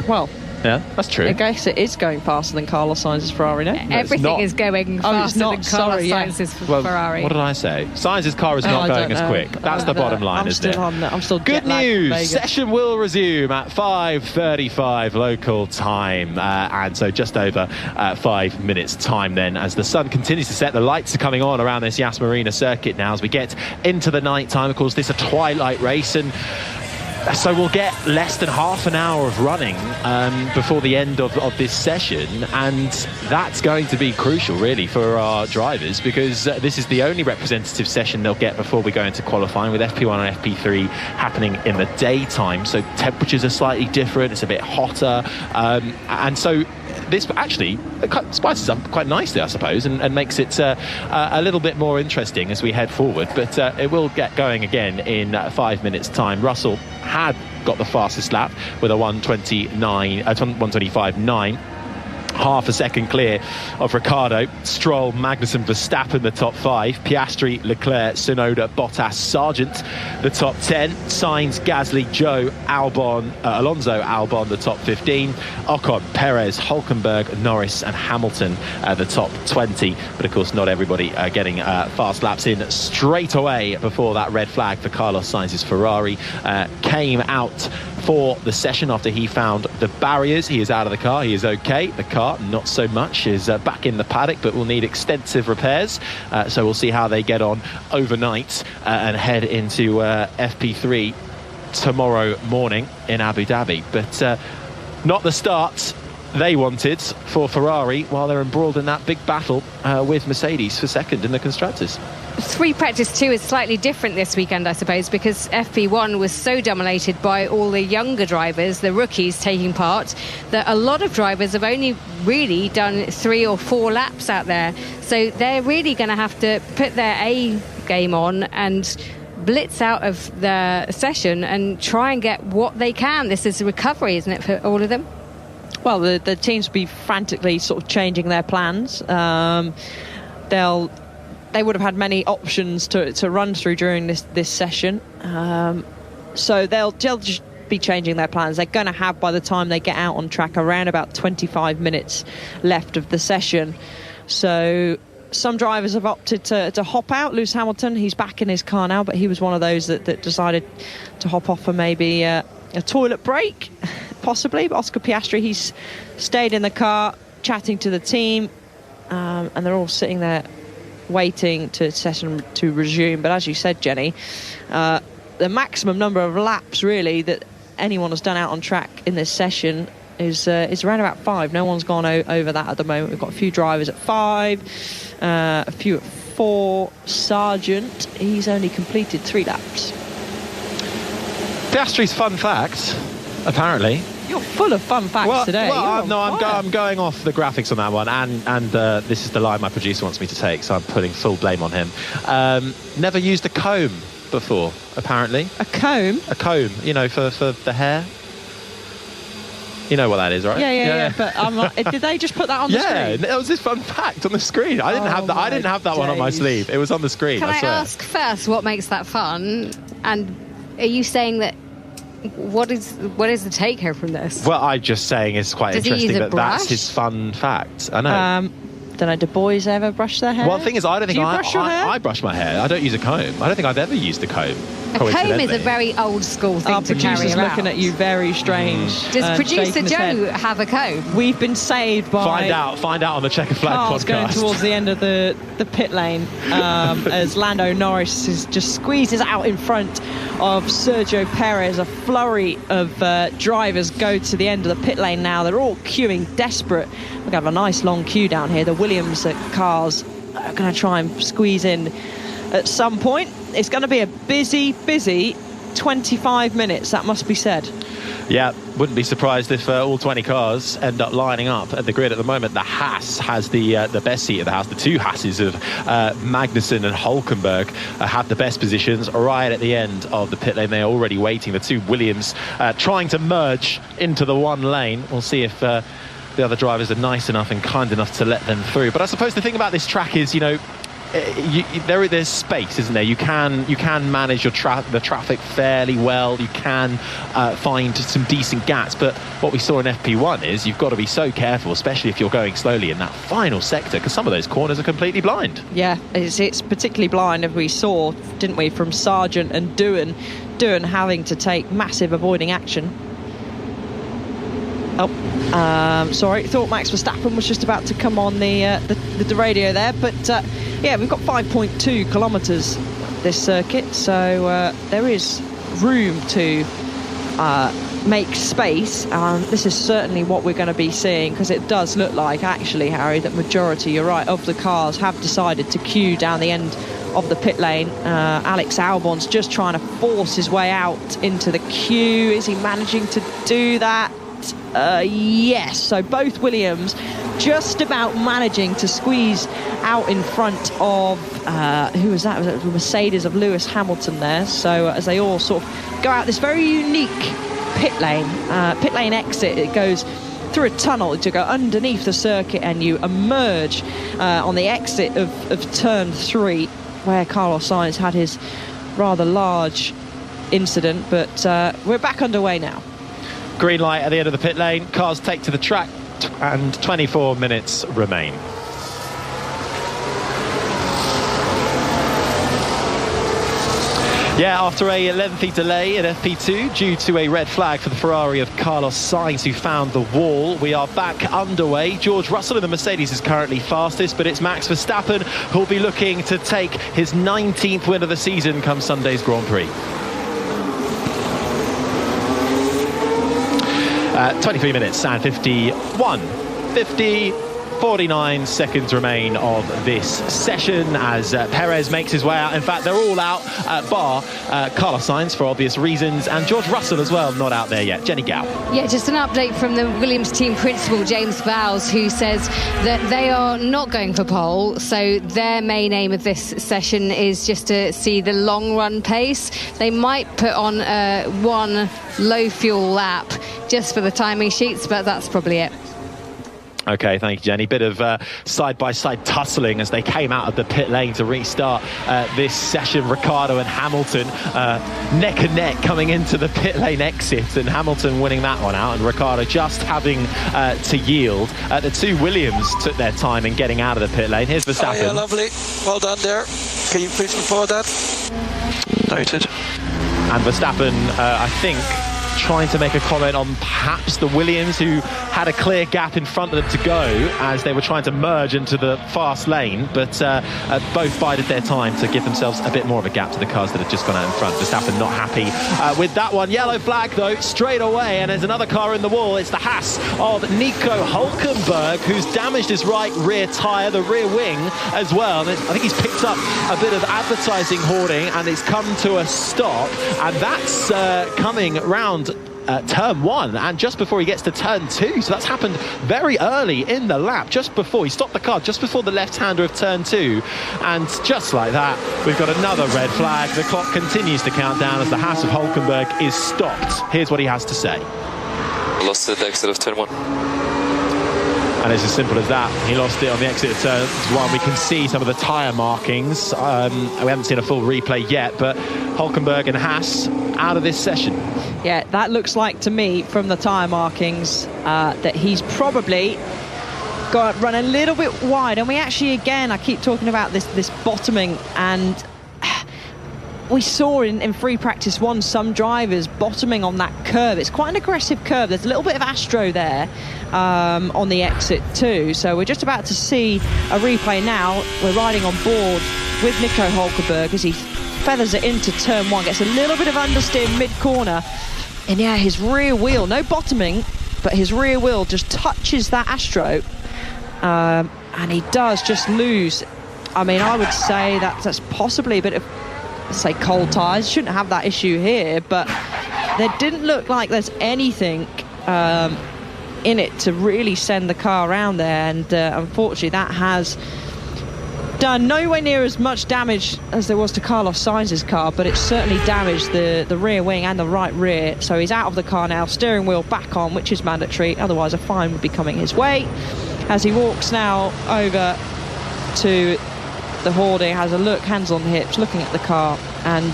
Well, yeah, that's true. I guess it is going faster than Carlos Sainz's Ferrari, no? Everything is going faster than Carlos Sainz's Ferrari. What did I say? Sainz's car is not going as quick. That's the bottom line, isn't it? I'm still Good news. Session will resume at 5:35 local time, and so just over 5 minutes time then, as the sun continues to set. The lights are coming on around this Yas Marina circuit now as we get into the night time. Of course, this is a twilight race, and so we'll get less than half an hour of running before the end of this session, and that's going to be crucial really for our drivers, because this is the only representative session they'll get before we go into qualifying, with FP1 and FP3 happening in the daytime. So temperatures are slightly different, it's a bit hotter, and so this actually spices up quite nicely, I suppose, and makes it a little bit more interesting as we head forward. But it will get going again in 5 minutes' time. Russell had got the fastest lap with a 1:25.9. Half a second clear of Ricciardo, Stroll, Magnussen, Verstappen, the top 5. Piastri, Leclerc, Tsunoda, Bottas, Sargent, the top 10. Sainz, Gasly, Zhou, Albon, Alonso, Albon, the top 15. Ocon, Perez, Hulkenberg, Norris and Hamilton, the top 20. But of course, not everybody getting fast laps in straight away before that red flag for Carlos Sainz's Ferrari came out for the session after he found the barriers. He is out of the car, he is okay. The car, not so much, is back in the paddock, but will need extensive repairs. So we'll see how they get on overnight and head into FP3 tomorrow morning in Abu Dhabi. But not the start they wanted for Ferrari while they're embroiled in that big battle with Mercedes for second in the Constructors. Free Practice 2 is slightly different this weekend, I suppose, because FP1 was so dominated by all the younger drivers, the rookies taking part, that a lot of drivers have only really done 3 or 4 laps out there. So they're really going to have to put their A game on and blitz out of the session and try and get what they can. This is a recovery, isn't it, for all of them? Well, the teams will be frantically sort of changing their plans. They would have had many options to run through during this session. So they'll just be changing their plans. They're going to have, by the time they get out on track, around about 25 minutes left of the session. So some drivers have opted to hop out. Lewis Hamilton, he's back in his car now, but he was one of those that decided to hop off for maybe a toilet break, possibly. But Oscar Piastri, he's stayed in the car chatting to the team, and they're all sitting there waiting to session to resume. But as you said, Jenny, the maximum number of laps really that anyone has done out on track in this session is around about 5. No one's gone over that at the moment. We've got a few drivers at 5, a few at 4. Sargent, he's only completed 3 laps. Piastri's fun fact, apparently. You're full of fun facts today. I'm going off the graphics on that one, and this is the line my producer wants me to take, so I'm putting full blame on him. Never used a comb before, apparently. A comb? A comb, you know, for the hair. You know what that is, right? Yeah. But I'm not, did they just put that on the screen? Yeah, that was this fun fact on the screen. I didn't have that. I didn't have that one on my sleeve. It was on the screen. Can I swear. ask first what makes that fun? And are you saying that? What is the take here from this? Well, I'm just saying it's quite interesting that brush? that's his fun fact. I know. Don't know, do boys ever brush their hair? Well, the thing is, I don't think I brush my hair. I don't use a comb. I don't think I've ever used a comb. A comb is a very old school thing to carry around. Our producer's looking at you very strange. Does producer Joe have a comb? We've been saved by... Find out on the Checker Flag podcast. Going towards the end of the pit lane as Lando Norris just squeezes out in front of Sergio Perez. A flurry of drivers go to the end of the pit lane now. They're all queuing desperate. We're going to have a nice long queue down here. The Williams cars are going to try and squeeze in at some point. It's going to be a busy 25 minutes, that must be said. Yeah, wouldn't be surprised if all 20 cars end up lining up at the grid. At the moment, the Haas has the best seat of the house. The 2 Haases of Magnussen and Hulkenberg have the best positions right at the end of the pit lane. They're already waiting. The 2 Williams trying to merge into the one lane. We'll see if the other drivers are nice enough and kind enough to let them through. But I suppose the thing about this track is, you know, there's space, isn't there? You can manage the traffic fairly well. You can find some decent gaps. But what we saw in FP1 is you've got to be so careful, especially if you're going slowly in that final sector, because some of those corners are completely blind. Yeah, it's particularly blind, as we saw, didn't we, from Sargent and Doohan having to take massive avoiding action. Sorry, thought Max Verstappen was just about to come on the radio there, but yeah, we've got 5.2 kilometres this circuit, so there is room to make space. This is certainly what we're going to be seeing, because it does look like, actually, Harry, that majority, you're right, of the cars have decided to queue down the end of the pit lane. Alex Albon's just trying to force his way out into the queue. Is he managing to do that? Yes, so both Williams just about managing to squeeze out in front of who was that? Was it the Mercedes of Lewis Hamilton there? So as they all sort of go out this very unique pit lane exit, it goes through a tunnel to go underneath the circuit, and you emerge on the exit of turn 3, where Carlos Sainz had his rather large incident. But we're back underway now. Green light at the end of the pit lane. Cars take to the track, and 24 minutes remain. Yeah, after a lengthy delay in FP2 due to a red flag for the Ferrari of Carlos Sainz, who found the wall, we are back underway. George Russell in the Mercedes is currently fastest, but it's Max Verstappen who'll be looking to take his 19th win of the season come Sunday's Grand Prix. 23 minutes and 49 seconds remain of this session as Perez makes his way out. In fact, they're all out, bar Carlos Sainz for obvious reasons, and George Russell as well, not out there yet. Jenny Gow. Yeah, just an update from the Williams team principal, James Vowles, who says that they are not going for pole, so their main aim of this session is just to see the long run pace. They might put on one low fuel lap just for the timing sheets, but that's probably it. Okay, thank you, Jenny. Bit of side-by-side tussling as they came out of the pit lane to restart this session. Ricciardo and Hamilton neck and neck coming into the pit lane exit, and Hamilton winning that one out, and Ricciardo just having to yield. The two Williams took their time in getting out of the pit lane. Here's Verstappen. Oh, yeah, lovely. Well done there. Can you please record that? Noted. And Verstappen, I think, trying to make a comment on perhaps the Williams, who had a clear gap in front of them to go as they were trying to merge into the fast lane, but both bided their time to give themselves a bit more of a gap to the cars that had just gone out in front. Verstappen not happy with that one. Yellow flag though straight away, and there's another car in the wall. It's the Haas of Nico Hülkenberg, who's damaged his right rear tyre, the rear wing as well. And I think he's picked up a bit of advertising hoarding, and it's come to a stop, and that's coming round turn 1, and just before he gets to turn 2, so that's happened very early in the lap, just before he stopped the car, just before the left-hander of turn 2, and just like that we've got another red flag. The clock continues to count down as the Haas of Hülkenberg is stopped. Here's what he has to say. Lost at the exit of turn 1. And it's as simple as that. He lost it on the exit of turn 1. We can see some of the tyre markings. We haven't seen a full replay yet, but Hülkenberg and Haas out of this session. Yeah, that looks like to me from the tyre markings that he's probably run a little bit wide. And we actually, again, I keep talking about this bottoming, and we saw in free practice 1 some drivers bottoming on that curve. It's quite an aggressive curve. There's a little bit of astro there on the exit too. So we're just about to see a replay now. We're riding on board with Nico Hülkenberg as he feathers it into turn 1, gets a little bit of understeer mid-corner, and yeah, his rear wheel, no bottoming, but his rear wheel just touches that astro, and he does just lose. I mean, I would say that's possibly a bit of, let's say, cold tyres. Shouldn't have that issue here, but there didn't look like there's anything in it to really send the car around there, and unfortunately that has done nowhere near as much damage as there was to Carlos Sainz's car, but it's certainly damaged the rear wing and the right rear. So he's out of the car now, steering wheel back on, which is mandatory, otherwise a fine would be coming his way, as he walks now over to the hoarding, has a look, hands on the hips, looking at the car, and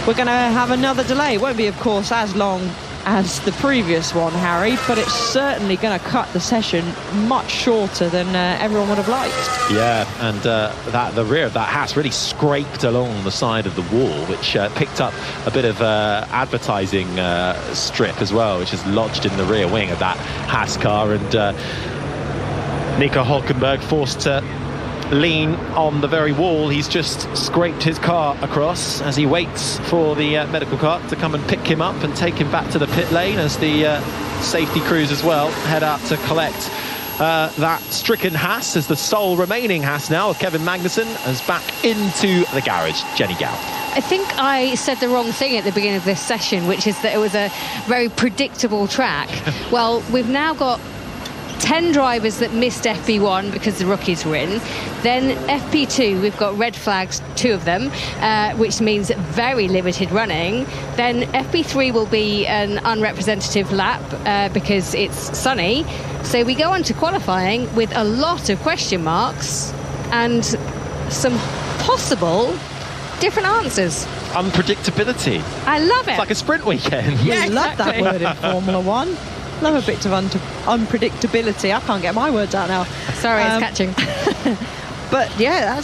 we're going to have another delay. It won't be, of course, as long as the previous one, Harry, but it's certainly going to cut the session much shorter than everyone would have liked. Yeah, and the rear of that Haas really scraped along the side of the wall, which picked up a bit of advertising strip as well, which is lodged in the rear wing of that Haas car, and Nico Hülkenberg forced to lean on the very wall he's just scraped his car across as he waits for the medical car to come and pick him up and take him back to the pit lane, as the safety crews as well head out to collect that stricken Haas, as the sole remaining Haas now of Kevin Magnussen is back into the garage. Jenny Gow. I think I said the wrong thing at the beginning of this session, which is that it was a very predictable track. Well, we've now got 10 drivers that missed FP1 because the rookies were in. Then FP2, we've got red flags, 2 of them, which means very limited running. Then FP3 will be an unrepresentative lap because it's sunny. So we go on to qualifying with a lot of question marks and some possible different answers. Unpredictability. I love it. It's like a sprint weekend. Yeah, love that word in Formula One. Love a bit of unpredictability. I can't get my words out now. Sorry, it's catching. But yeah,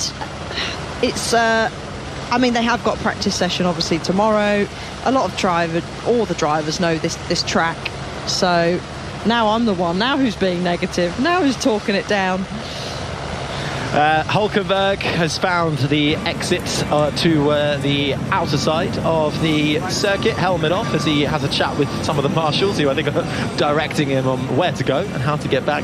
I mean, they have got practice session obviously tomorrow. A lot of all the drivers know this track. So now I'm the one now who's being negative, now who's talking it down. Hülkenberg has found the exit to the outer side of the circuit, helmet off, as he has a chat with some of the marshals who I think are directing him on where to go and how to get back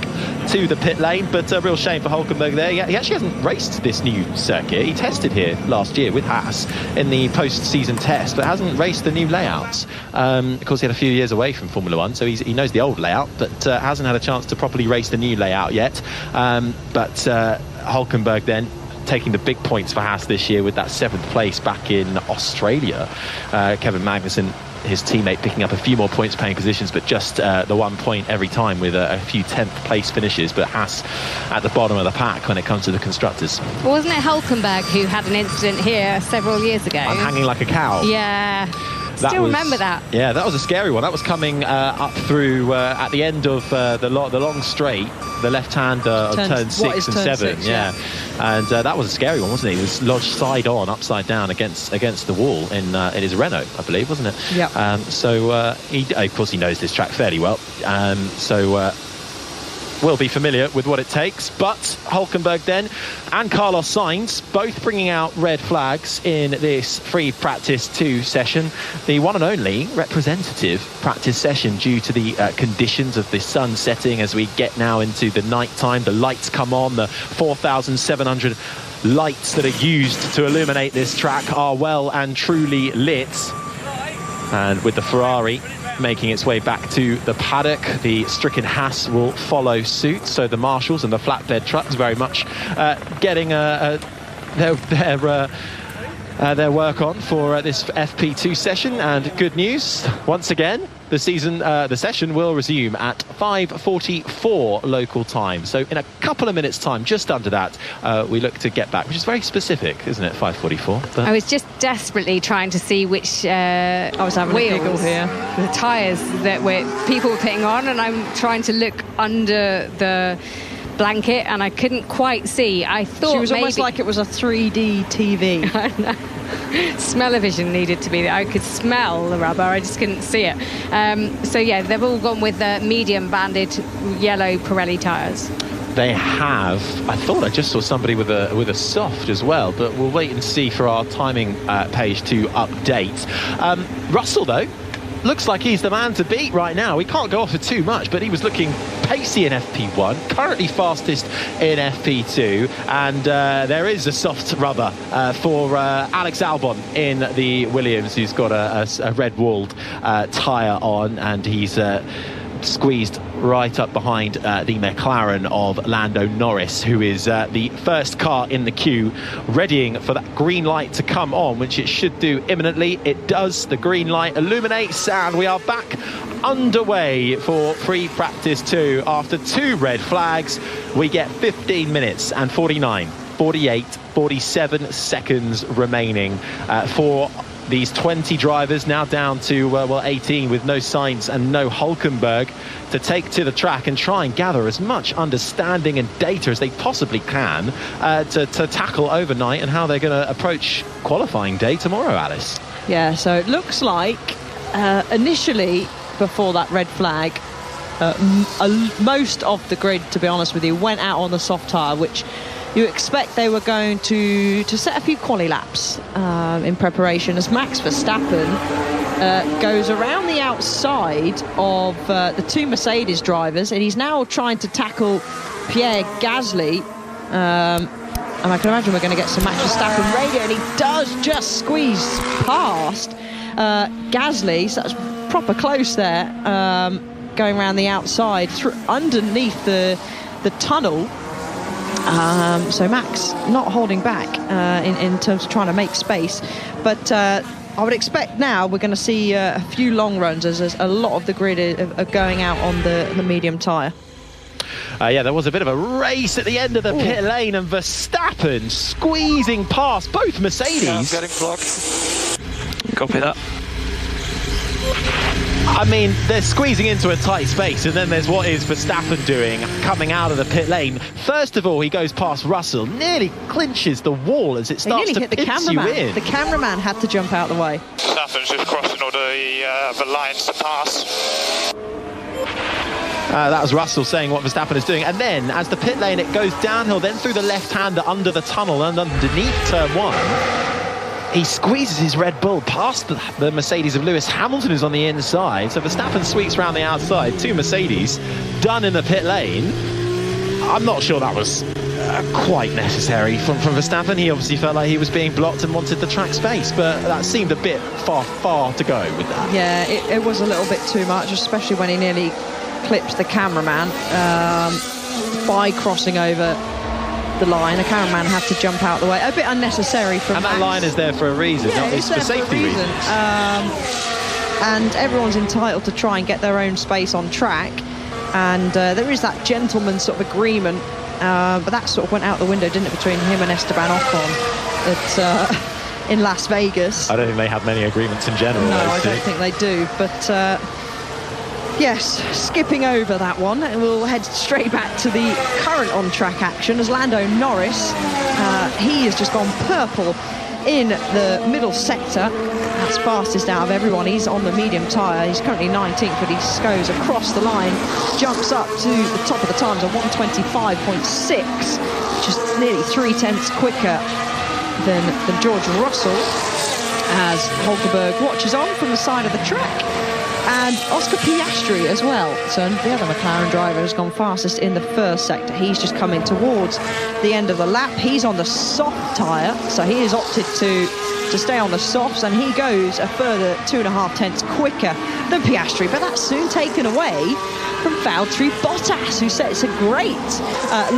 to the pit lane. But a real shame for Hülkenberg there. He actually hasn't raced this new circuit. He tested here last year with Haas in the post-season test, but hasn't raced the new layouts. Of course, he had a few years away from Formula One, so he knows the old layout, but hasn't had a chance to properly race the new layout yet. Hülkenberg then taking the big points for Haas this year with that 7th place back in Australia. Kevin Magnussen, his teammate, picking up a few more points paying positions, but just the 1 point every time with a few 10th place finishes. But Haas at the bottom of the pack when it comes to the constructors. Wasn't it Hülkenberg who had an incident here several years ago? I'm hanging like a cow. Yeah. Still remember that. Yeah, that was a scary one. That was coming up through at the end of the long straight, the left hand of turn 6 and 7. Yeah. And that was a scary one, wasn't it? He was lodged side on, upside down against the wall in his Renault, I believe, wasn't it? Yeah. He, of course, he knows this track fairly well. Will be familiar with what it takes. But Hülkenberg then and Carlos Sainz both bringing out red flags in this free practice 2 session, the one and only representative practice session due to the conditions of the sun setting. As we get now into the night time, the lights come on, the 4,700 lights that are used to illuminate this track are well and truly lit. And with the Ferrari making its way back to the paddock, the stricken Haas will follow suit. So the marshals and the flatbed trucks very much getting their work on for this FP2 session. And good news, once again, the session will resume at 5:44 local time. So in a couple of minutes' time, just under that, we look to get back, which is very specific, isn't it? 5:44. I was just desperately trying to see which I was having wheels, a giggle here, the tyres that people were putting on, and I'm trying to look under the blanket and I couldn't quite see. I thought she was almost like it was a 3D TV. Smell-o-vision needed to be there. I could smell the rubber, I just couldn't see it. So yeah, they've all gone with the medium banded yellow Pirelli tyres. They have. I thought I just saw somebody with a soft as well, but we'll wait and see for our timing page to update. Russell though looks like he's the man to beat right now. He can't go off for too much, but he was looking pacey in FP1, currently fastest in FP2, and there is a soft rubber for Alex Albon in the Williams, who's got a red-walled tyre on, and he's squeezed right up behind the McLaren of Lando Norris, who is the first car in the queue, readying for that green light to come on, which it should do imminently. It does. The green light illuminates, and we are back underway for free practice 2. After 2 red flags, we get 15 minutes and 49 47 seconds remaining for these 20 drivers, now down to 18 with no Sainz and no Hülkenberg, to take to the track and try and gather as much understanding and data as they possibly can to tackle overnight and how they're going to approach qualifying day tomorrow, Alice. Yeah, so it looks like initially before that red flag, most of the grid, to be honest with you, went out on the soft tyre, which you expect they were going to set a few quali laps in preparation, as Max Verstappen goes around the outside of the two Mercedes drivers, and he's now trying to tackle Pierre Gasly. And I can imagine we're going to get some Max Verstappen radio, and he does just squeeze past Gasly, so that's proper close there, going around the outside underneath the tunnel. So Max not holding back in terms of trying to make space, but I would expect now we're going to see a few long runs, as a lot of the grid are going out on the medium tyre. Yeah, there was a bit of a race at the end of the pit lane, and Verstappen squeezing past both Mercedes. Yeah, I'm getting blocked. Copy that. I mean, they're squeezing into a tight space, and then there's what is Verstappen doing coming out of the pit lane. First of all, he goes past Russell, nearly clinches the wall as it starts to pinch you in. The cameraman had to jump out of the way. Verstappen's just crossing all the lines to pass. That was Russell saying what Verstappen is doing. And then, as the pit lane, it goes downhill, then through the left-hander under the tunnel and underneath turn one. He squeezes his Red Bull past the Mercedes of Lewis Hamilton, who's on the inside. So Verstappen sweeps around the outside. Two Mercedes done in the pit lane. I'm not sure that was quite necessary from Verstappen. He obviously felt like he was being blocked and wanted the track space, but that seemed a bit far to go with that. Yeah, it was a little bit too much, especially when he nearly clipped the cameraman by crossing over the line. The cameraman had to jump out the way. A bit unnecessary from Max. That line is there for a reason, yeah, it's for safety reasons. And everyone's entitled to try and get their own space on track, and there is that gentleman's sort of agreement, but that sort of went out the window, didn't it, between him and Esteban Ocon in Las Vegas. I don't think they have many agreements in general. No, I don't think they do, but yes, skipping over that one, and we'll head straight back to the current on-track action, as Lando Norris, he has just gone purple in the middle sector. That's fastest out of everyone. He's on the medium tyre. He's currently 19th, but he goes across the line, jumps up to the top of the times of 125.6, which is nearly 0.3 quicker than George Russell, as Hülkenberg watches on from the side of the track. And Oscar Piastri as well. So the other McLaren driver has gone fastest in the first sector. He's just coming towards the end of the lap. He's on the soft tyre, so he has opted to stay on the softs, and he goes a further 2.5 quicker than Piastri. But that's soon taken away from Valtteri Bottas, who sets a great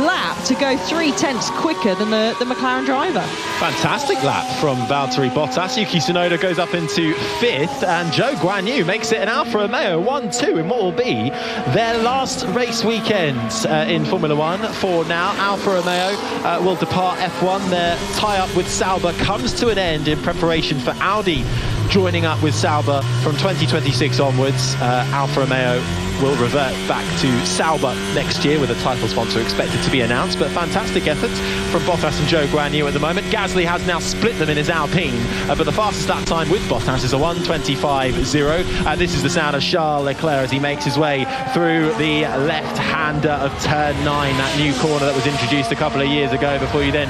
lap to go 0.3 quicker than the McLaren driver. Fantastic lap from Valtteri Bottas. Yuki Tsunoda goes up into 5th, and Zhou Guanyu makes it an Alfa Romeo 1-2 in what will be their last race weekend in Formula One. For now, Alfa Romeo will depart F1. Their tie-up with Sauber comes to an end in preparation for Audi joining up with Sauber from 2026 onwards. Alfa Romeo will revert back to Sauber next year, with a title sponsor expected to be announced. But fantastic effort from Bottas and Zhou Guanyu at the moment. Gasly has now split them in his Alpine, but the fastest lap time with Bottas is a 1:25.0. This is the sound of Charles Leclerc as he makes his way through the left-hander of turn 9, that new corner that was introduced a couple of years ago, before you then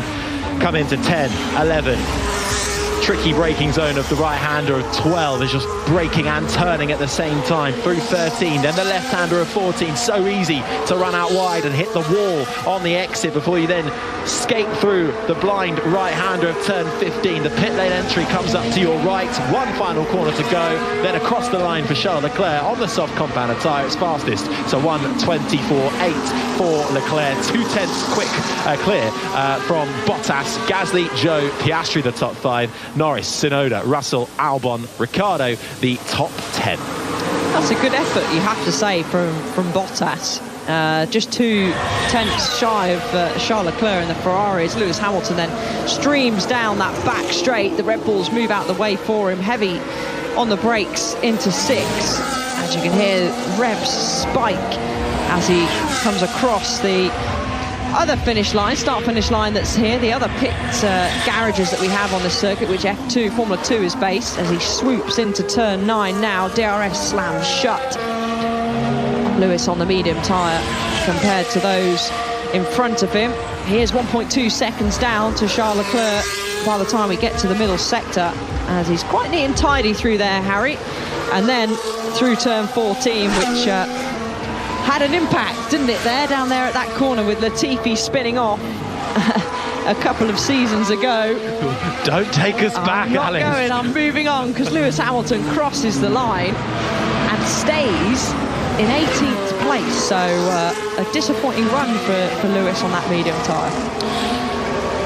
come into 10, 11. Tricky braking zone of the right-hander of 12 is just braking and turning at the same time through 13, then the left-hander of 14. So easy to run out wide and hit the wall on the exit before you then skate through the blind right-hander of turn 15. The pit lane entry comes up to your right, one final corner to go, then across the line for Charles Leclerc on the soft compounder tyre. It's fastest, so 1:24.8 for Leclerc, 0.2 quick clear from Bottas, Gasly, Zhou, Piastri the top 5, Norris, Tsunoda, Russell, Albon, Ricciardo the top 10. That's a good effort, you have to say, from Bottas. just 2 tenths shy of Charles Leclerc in the Ferrari, as Lewis Hamilton then streams down that back straight. The Red Bulls move out the way for him, heavy on the brakes into 6. As you can hear, revs spike as he comes across the other start-finish line that's here, the other pit garages that we have on the circuit, which F2 Formula 2 is based, as he swoops into turn 9 now. DRS slams shut. Lewis on the medium tyre compared to those in front of him. He is 1.2 seconds down to Charles Leclerc by the time we get to the middle sector, as he's quite neat and tidy through there, Harry. And then through turn 14, which had an impact, didn't it, down there at that corner with Latifi spinning off a couple of seasons ago. Don't take us back, Alex. I'm moving on, because Lewis Hamilton crosses the line and stays in 18th place. So a disappointing run for Lewis on that medium tyre.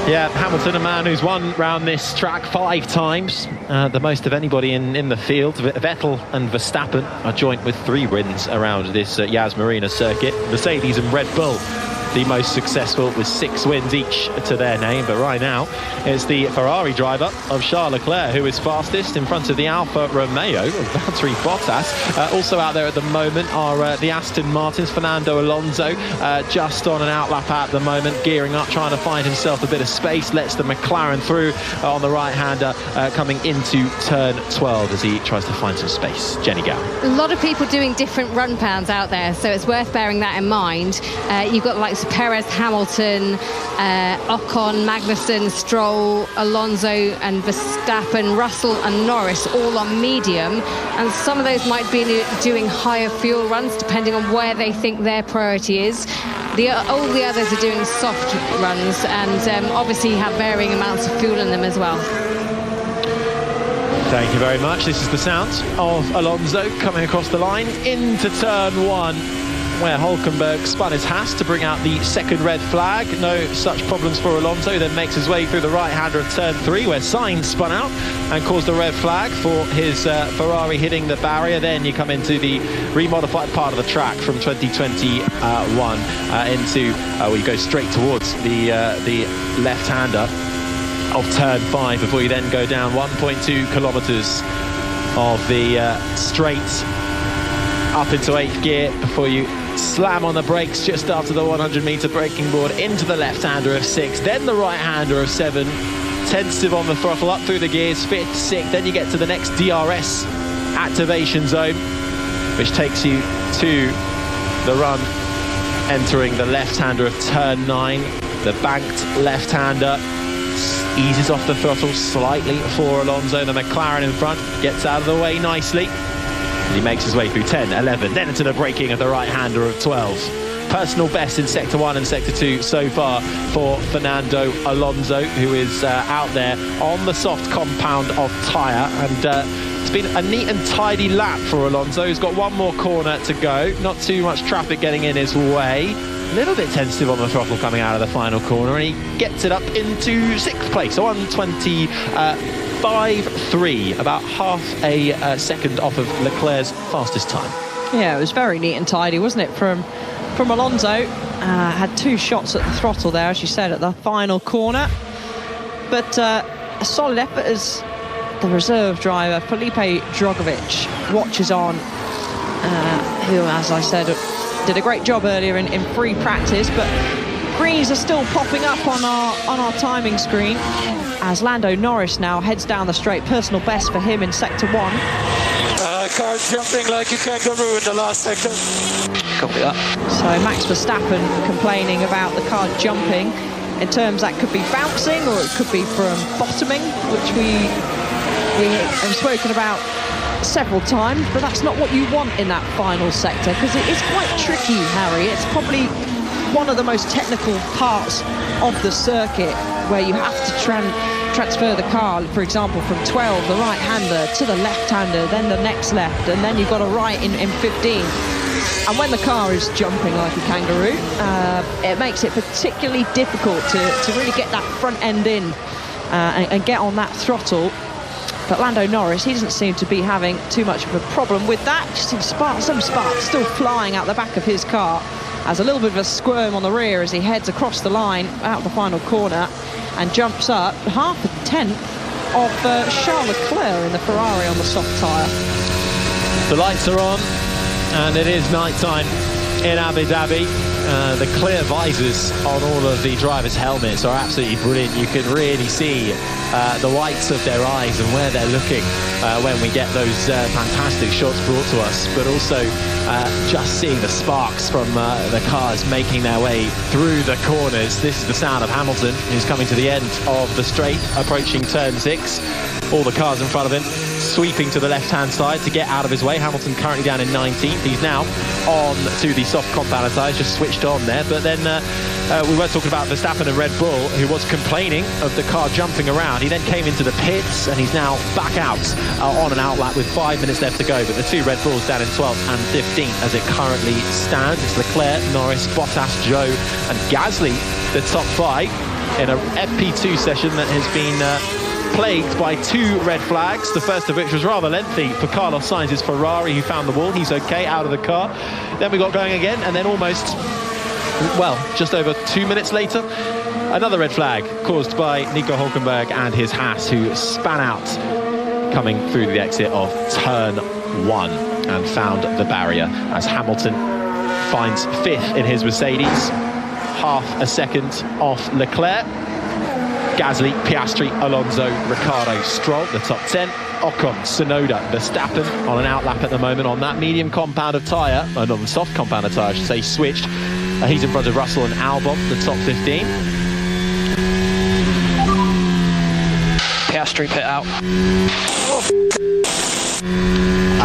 Yeah, Hamilton, a man who's won round this track 5 times, the most of anybody in the field. Vettel and Verstappen are joint with 3 wins around this Yas Marina circuit. Mercedes and Red Bull, the most successful, with 6 wins each to their name. But right now, it's the Ferrari driver of Charles Leclerc who is fastest in front of the Alfa Romeo of Valtteri Bottas. Also out there at the moment are the Aston Martins. Fernando Alonso just on an outlap at the moment, gearing up, trying to find himself a bit of space. Lets the McLaren through on the right-hander, coming into turn 12 as he tries to find some space. Jenny Gow. A lot of people doing different run pounds out there, so it's worth bearing that in mind. You've got like Perez, Hamilton, Ocon, Magnussen, Stroll, Alonso and Verstappen, Russell and Norris all on medium, and some of those might be doing higher fuel runs depending on where they think their priority is. All the others are doing soft runs and obviously have varying amounts of fuel in them as well. Thank you very much. This is the sound of Alonso coming across the line into turn 1, where Hülkenberg spun his Haas to bring out the second red flag. No such problems for Alonso. Then makes his way through the right-hander of turn 3, where Sainz spun out and caused a red flag for his Ferrari hitting the barrier. Then you come into the remodified part of the track from 2021 we go straight towards the left-hander of turn 5 before you then go down 1.2 kilometres of the straight up into 8th gear before you slam on the brakes just after the 100-metre braking board into the left-hander of 6, then the right-hander of 7, tentative on the throttle up through the gears, 5th, 6th, then you get to the next DRS activation zone, which takes you to the run entering the left-hander of turn 9. The banked left-hander eases off the throttle slightly for Alonso. The McLaren in front gets out of the way nicely. He makes his way through 10, 11, then into the braking of the right-hander of 12. Personal best in Sector 1 and Sector 2 so far for Fernando Alonso, who is out there on the soft compound of tyre. And it's been a neat and tidy lap for Alonso. He's got one more corner to go. Not too much traffic getting in his way. A little bit tentative on the throttle coming out of the final corner, and he gets it up into 6th place, 1:25.3, about half a second off of Leclerc's fastest time. Yeah, it was very neat and tidy, wasn't it, from Alonso. Had 2 shots at the throttle there, as you said, at the final corner. But a solid effort as the reserve driver, Felipe Drogovic, watches on, who, as I said, did a great job earlier in free practice, but greens are still popping up on our timing screen as Lando Norris now heads down the straight. Personal best for him in Sector 1. Car jumping like a kangaroo in the last sector. Copy that. So Max Verstappen complaining about the car jumping in terms that could be bouncing or it could be from bottoming, which we have spoken about several times, but that's not what you want in that final sector, because it is quite tricky, Harry. It's probably one of the most technical parts of the circuit, where you have to transfer the car, for example, from 12, the right-hander, to the left-hander, then the next left, and then you've got a right in 15. And when the car is jumping like a kangaroo, it makes it particularly difficult to really get that front end in and get on that throttle. But Lando Norris, he doesn't seem to be having too much of a problem with that. Just some sparks still flying out the back of his car has a little bit of a squirm on the rear as he heads across the line out the final corner and jumps up half a tenth of Charles Leclerc in the Ferrari on the soft tyre. The lights are on and it is night time in Abu Dhabi. The clear visors on all of the drivers' helmets are absolutely brilliant. You can really see the whites of their eyes and where they're looking when we get those fantastic shots brought to us, but also just seeing the sparks from the cars making their way through the corners. This is the sound of Hamilton, who's coming to the end of the straight, approaching turn 6. All the cars in front of him sweeping to the left-hand side to get out of his way. Hamilton currently down in 19th. He's now on to the soft compounder tyres, just switched on there. But then we were talking about Verstappen and Red Bull, who was complaining of the car jumping around. He then came into the pits and he's now back out on an outlap with 5 minutes left to go. But the two Red Bulls down in 12th and 15th as it currently stands. It's Leclerc, Norris, Bottas, Zhou and Gasly, the top 5 in a FP2 session that has been plagued by 2 red flags, the first of which was rather lengthy for Carlos Sainz's Ferrari, who found the wall. He's okay out of the car. Then we got going again, and then almost, well, just over 2 minutes later, another red flag caused by Nico Hülkenberg and his Haas, who span out coming through the exit of turn 1 and found the barrier as Hamilton finds 5th in his Mercedes, half a second off Leclerc. Gasly, Piastri, Alonso, Ricciardo, Stroll, the top 10. Ocon, Tsunoda, Verstappen on an outlap at the moment on that medium compound of tyre, and on the soft compound of tyre, I should say, switched. He's in front of Russell and Albon, the top 15. Piastri pit out.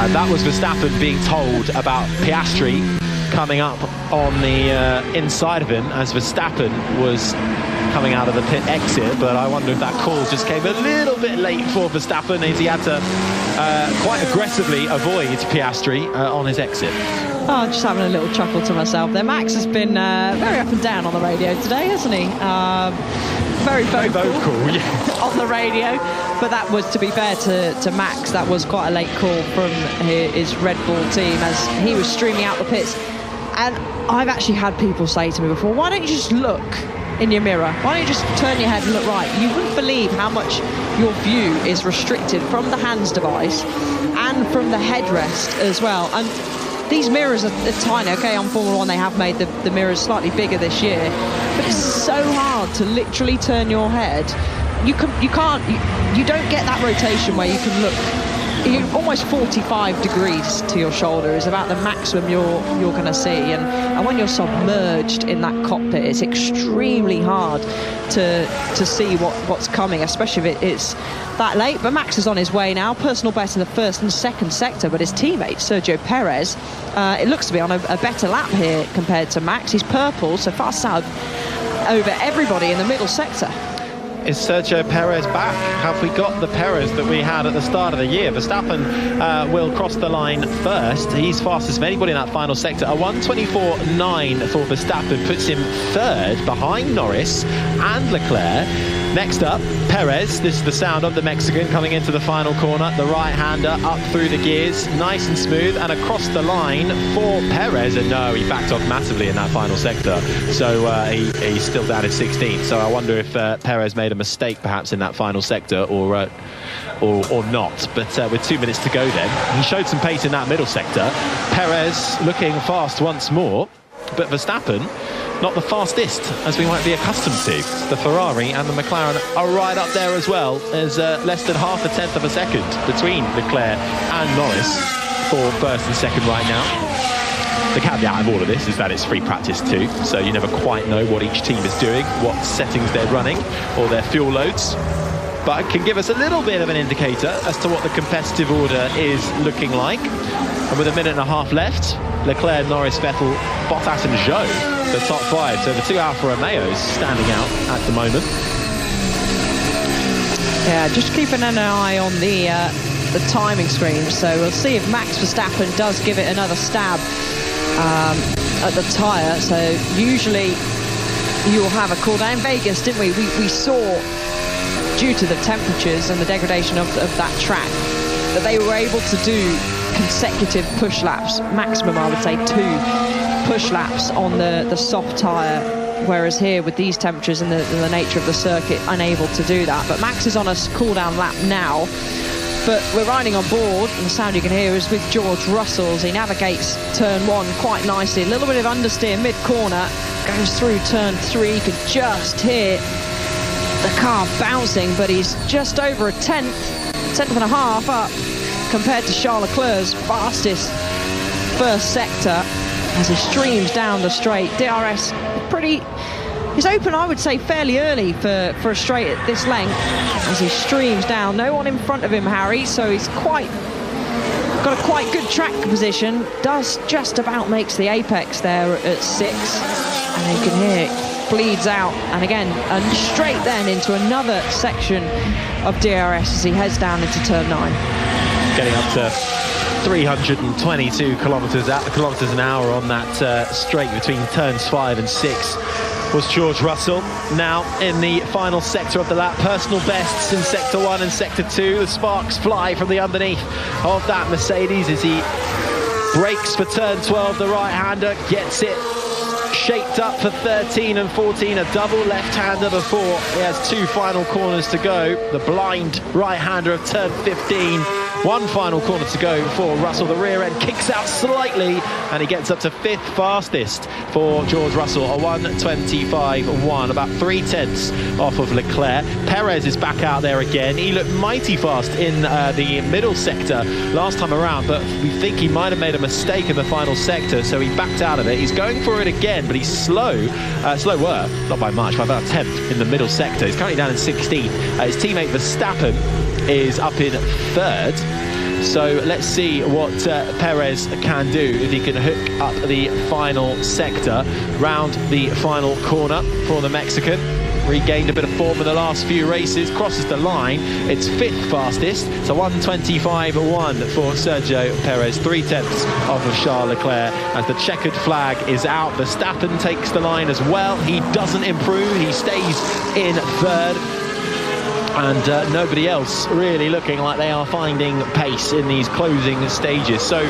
And that was Verstappen being told about Piastri coming up on the inside of him as Verstappen was coming out of the pit exit, but I wonder if that call just came a little bit late for Verstappen as he had to quite aggressively avoid Piastri on his exit. Oh, just having a little chuckle to myself there. Max has been very up and down on the radio today, hasn't he? Very vocal yeah. on the radio, but that was, to be fair to Max, that was quite a late call from his Red Bull team as he was streaming out the pits. And I've actually had people say to me before, why don't you just look in your mirror? Why don't you just turn your head and look right? You wouldn't believe how much your view is restricted from the hands device and from the headrest as well. And these mirrors are tiny. Okay, on Formula 1 they have made the mirrors slightly bigger this year, but it's so hard to literally turn your head. You don't get that rotation where you can look. Almost 45 degrees to your shoulder is about the maximum you're going to see, and when you're submerged in that cockpit, it's extremely hard to see what's coming, especially if it's that late. But Max is on his way now, personal best in the first and second sector, but his teammate Sergio Perez, it looks to be on a better lap here compared to Max. He's purple, so fast out over everybody in the middle sector. Is Sergio Perez back? Have we got the Perez that we had at the start of the year? Verstappen will cross the line first. He's fastest of anybody in that final sector. A 1:24.9 for Verstappen puts him third behind Norris and Leclerc. Next up, Perez. This is the sound of the Mexican coming into the final corner. The right-hander up through the gears, nice and smooth, and across the line for Perez. And no, he backed off massively in that final sector. So he's still down in 16th. So I wonder if Perez made a mistake perhaps in that final sector or not. But with 2 minutes to go then, he showed some pace in that middle sector. Perez looking fast once more, but Verstappen not the fastest as we might be accustomed to. The Ferrari and the McLaren are right up there as well. There's less than half a tenth of a second between Leclerc and Norris for first and second right now. The caveat of all of this is that it's free practice too, so you never quite know what each team is doing, what settings they're running or their fuel loads. But it can give us a little bit of an indicator as to what the competitive order is looking like. And with a minute and a half left, Leclerc, Norris, Vettel, Bottas and Zhou, the top 5. So the two Alfa Romeos standing out at the moment. Yeah, just keeping an eye on the timing screen. So we'll see if Max Verstappen does give it another stab at the tyre. So usually you'll have a cool down. In Vegas, didn't we? We saw, due to the temperatures and the degradation of that track, that they were able to do consecutive push laps, maximum I would say 2 push laps on the soft tyre, whereas here with these temperatures and the nature of the circuit, unable to do that. But Max is on a cool-down lap now, but we're riding on board, and the sound you can hear is with George Russell as he navigates turn 1 quite nicely. A little bit of understeer mid-corner, goes through turn 3. You could just hear the car bouncing, but he's just over a tenth and a half up compared to Charles Leclerc's fastest first sector as he streams down the straight. DRS he's open, I would say, fairly early for a straight at this length as he streams down. No one in front of him, Harry, so he's got a quite good track position. Does just about makes the apex there at 6, and you can hear it bleeds out, and again and straight then into another section of DRS as he heads down into turn 9. Getting up to 322 kilometres an hour on that straight between turns 5 and 6 was George Russell. Now in the final sector of the lap, personal bests in sector 1 and sector 2. The sparks fly from the underneath of that Mercedes as he brakes for turn 12. The right-hander gets it shaped up for 13 and 14, a double left-hander before he has 2 final corners to go. The blind right-hander of turn 15, 1 final corner to go for Russell. The rear end kicks out slightly and he gets up to 5th fastest for George Russell, a 1:25.1, about 3/10 off of Leclerc. Perez is back out there again. He looked mighty fast in the middle sector last time around, but we think he might have made a mistake in the final sector, so he backed out of it. He's going for it again, but he's slower, not by much, by about 10th in the middle sector. He's currently down in 16th. His teammate Verstappen is up in 3rd. So let's see what Perez can do if he can hook up the final sector round the final corner for the Mexican. Regained a bit of form in the last few races, crosses the line. It's 5th fastest, so 1:25.1 for Sergio Perez, 3/10 off of Charles Leclerc. As the checkered flag is out, Verstappen takes the line as well. He doesn't improve, he stays in 3rd. And nobody else really looking like they are finding pace in these closing stages. So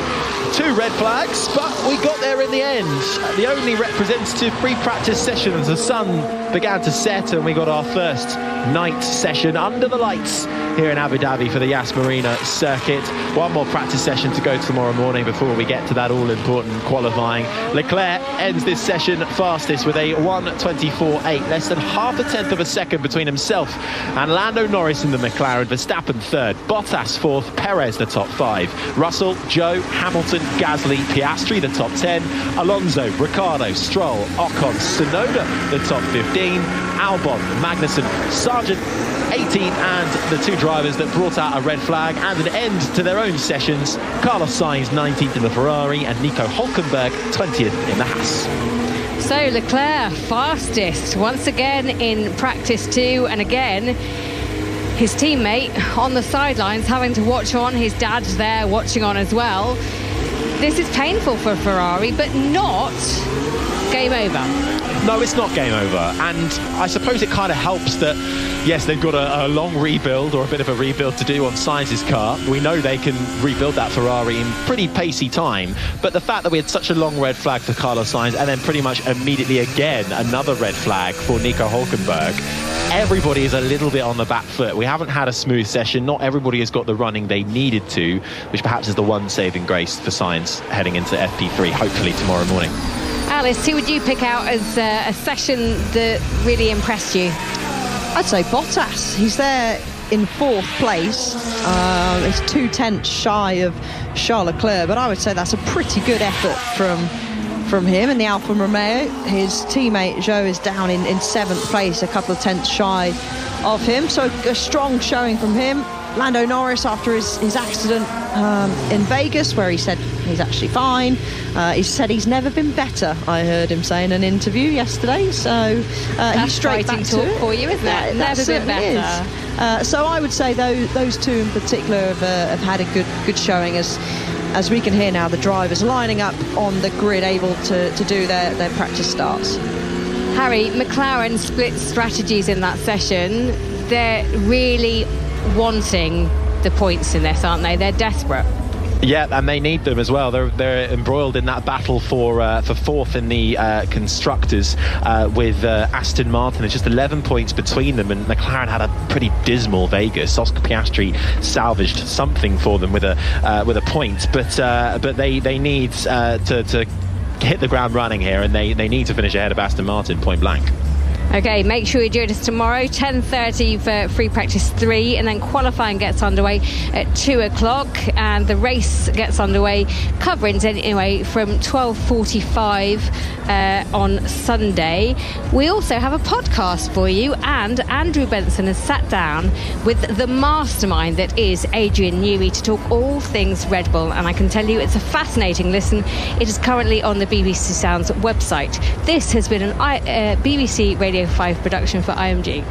2 red flags, but we got there in the end. The only representative pre-practice session as the sun began to set, and we got our first night session under the lights here in Abu Dhabi for the Yas Marina circuit. 1 more practice session to go tomorrow morning before we get to that all-important qualifying. Leclerc ends this session fastest with a 1:24.8, less than half a tenth of a second between himself and Lando Norris in the McLaren. Verstappen 3rd, Bottas 4th, Perez the top 5, Russell, Joe, Hamilton, Gasly, Piastri the top 10, Alonso, Ricciardo, Stroll, Ocon, Tsunoda the top 15, Albon, Magnussen, Sargent 18th, and the 2 drivers that brought out a red flag and an end to their own sessions, Carlos Sainz 19th in the Ferrari and Nico Hülkenberg 20th in the Haas. So Leclerc fastest once again in practice 2, and again his teammate on the sidelines having to watch on. His dad's there watching on as well. This is painful for Ferrari, but not game over. No, it's not game over, and I suppose it kind of helps that, yes, they've got a long rebuild, or a bit of a rebuild to do on Sainz's car. We know they can rebuild that Ferrari in pretty pacey time, but the fact that we had such a long red flag for Carlos Sainz, and then pretty much immediately again another red flag for Nico Hülkenberg, everybody is a little bit on the back foot. We haven't had a smooth session. Not everybody has got the running they needed to, which perhaps is the one saving grace for Sainz heading into FP3, hopefully tomorrow morning. Alice, who would you pick out as a session that really impressed you? I'd say Bottas. He's there in 4th place. It's 2/10 shy of Charles Leclerc, but I would say that's a pretty good effort from him in the Alfa Romeo. His teammate Joe is down in 7th place, a couple of tenths shy of him, so a strong showing from him. Lando Norris, after his accident in Vegas, where he said he's actually fine, he said he's never been better, I heard him say in an interview yesterday, so he's straight back to it. For you, isn't it? Never been better. So I would say those 2 in particular have had a good showing, as we can hear now the drivers lining up on the grid, able to do their practice starts. Harry, McLaren split strategies in that session. They're really wanting the points in this, aren't they? They're desperate. Yeah, and they need them as well. They're embroiled in that battle for fourth in the constructors with Aston Martin. It's just 11 points between them, and McLaren had a pretty dismal Vegas. Oscar Piastri salvaged something for them with a point, but they need to hit the ground running here, and they need to finish ahead of Aston Martin point blank. Okay, make sure you join us tomorrow, 10:30 for free practice 3, and then qualifying gets underway at 2 o'clock, and the race gets underway, covering anyway, from 12:45 on Sunday. We also have a podcast for you, and Andrew Benson has sat down with the mastermind that is Adrian Newey to talk all things Red Bull, and I can tell you it's a fascinating listen. It is currently on the BBC Sounds website. This has been an BBC Radio 5 production for IMG.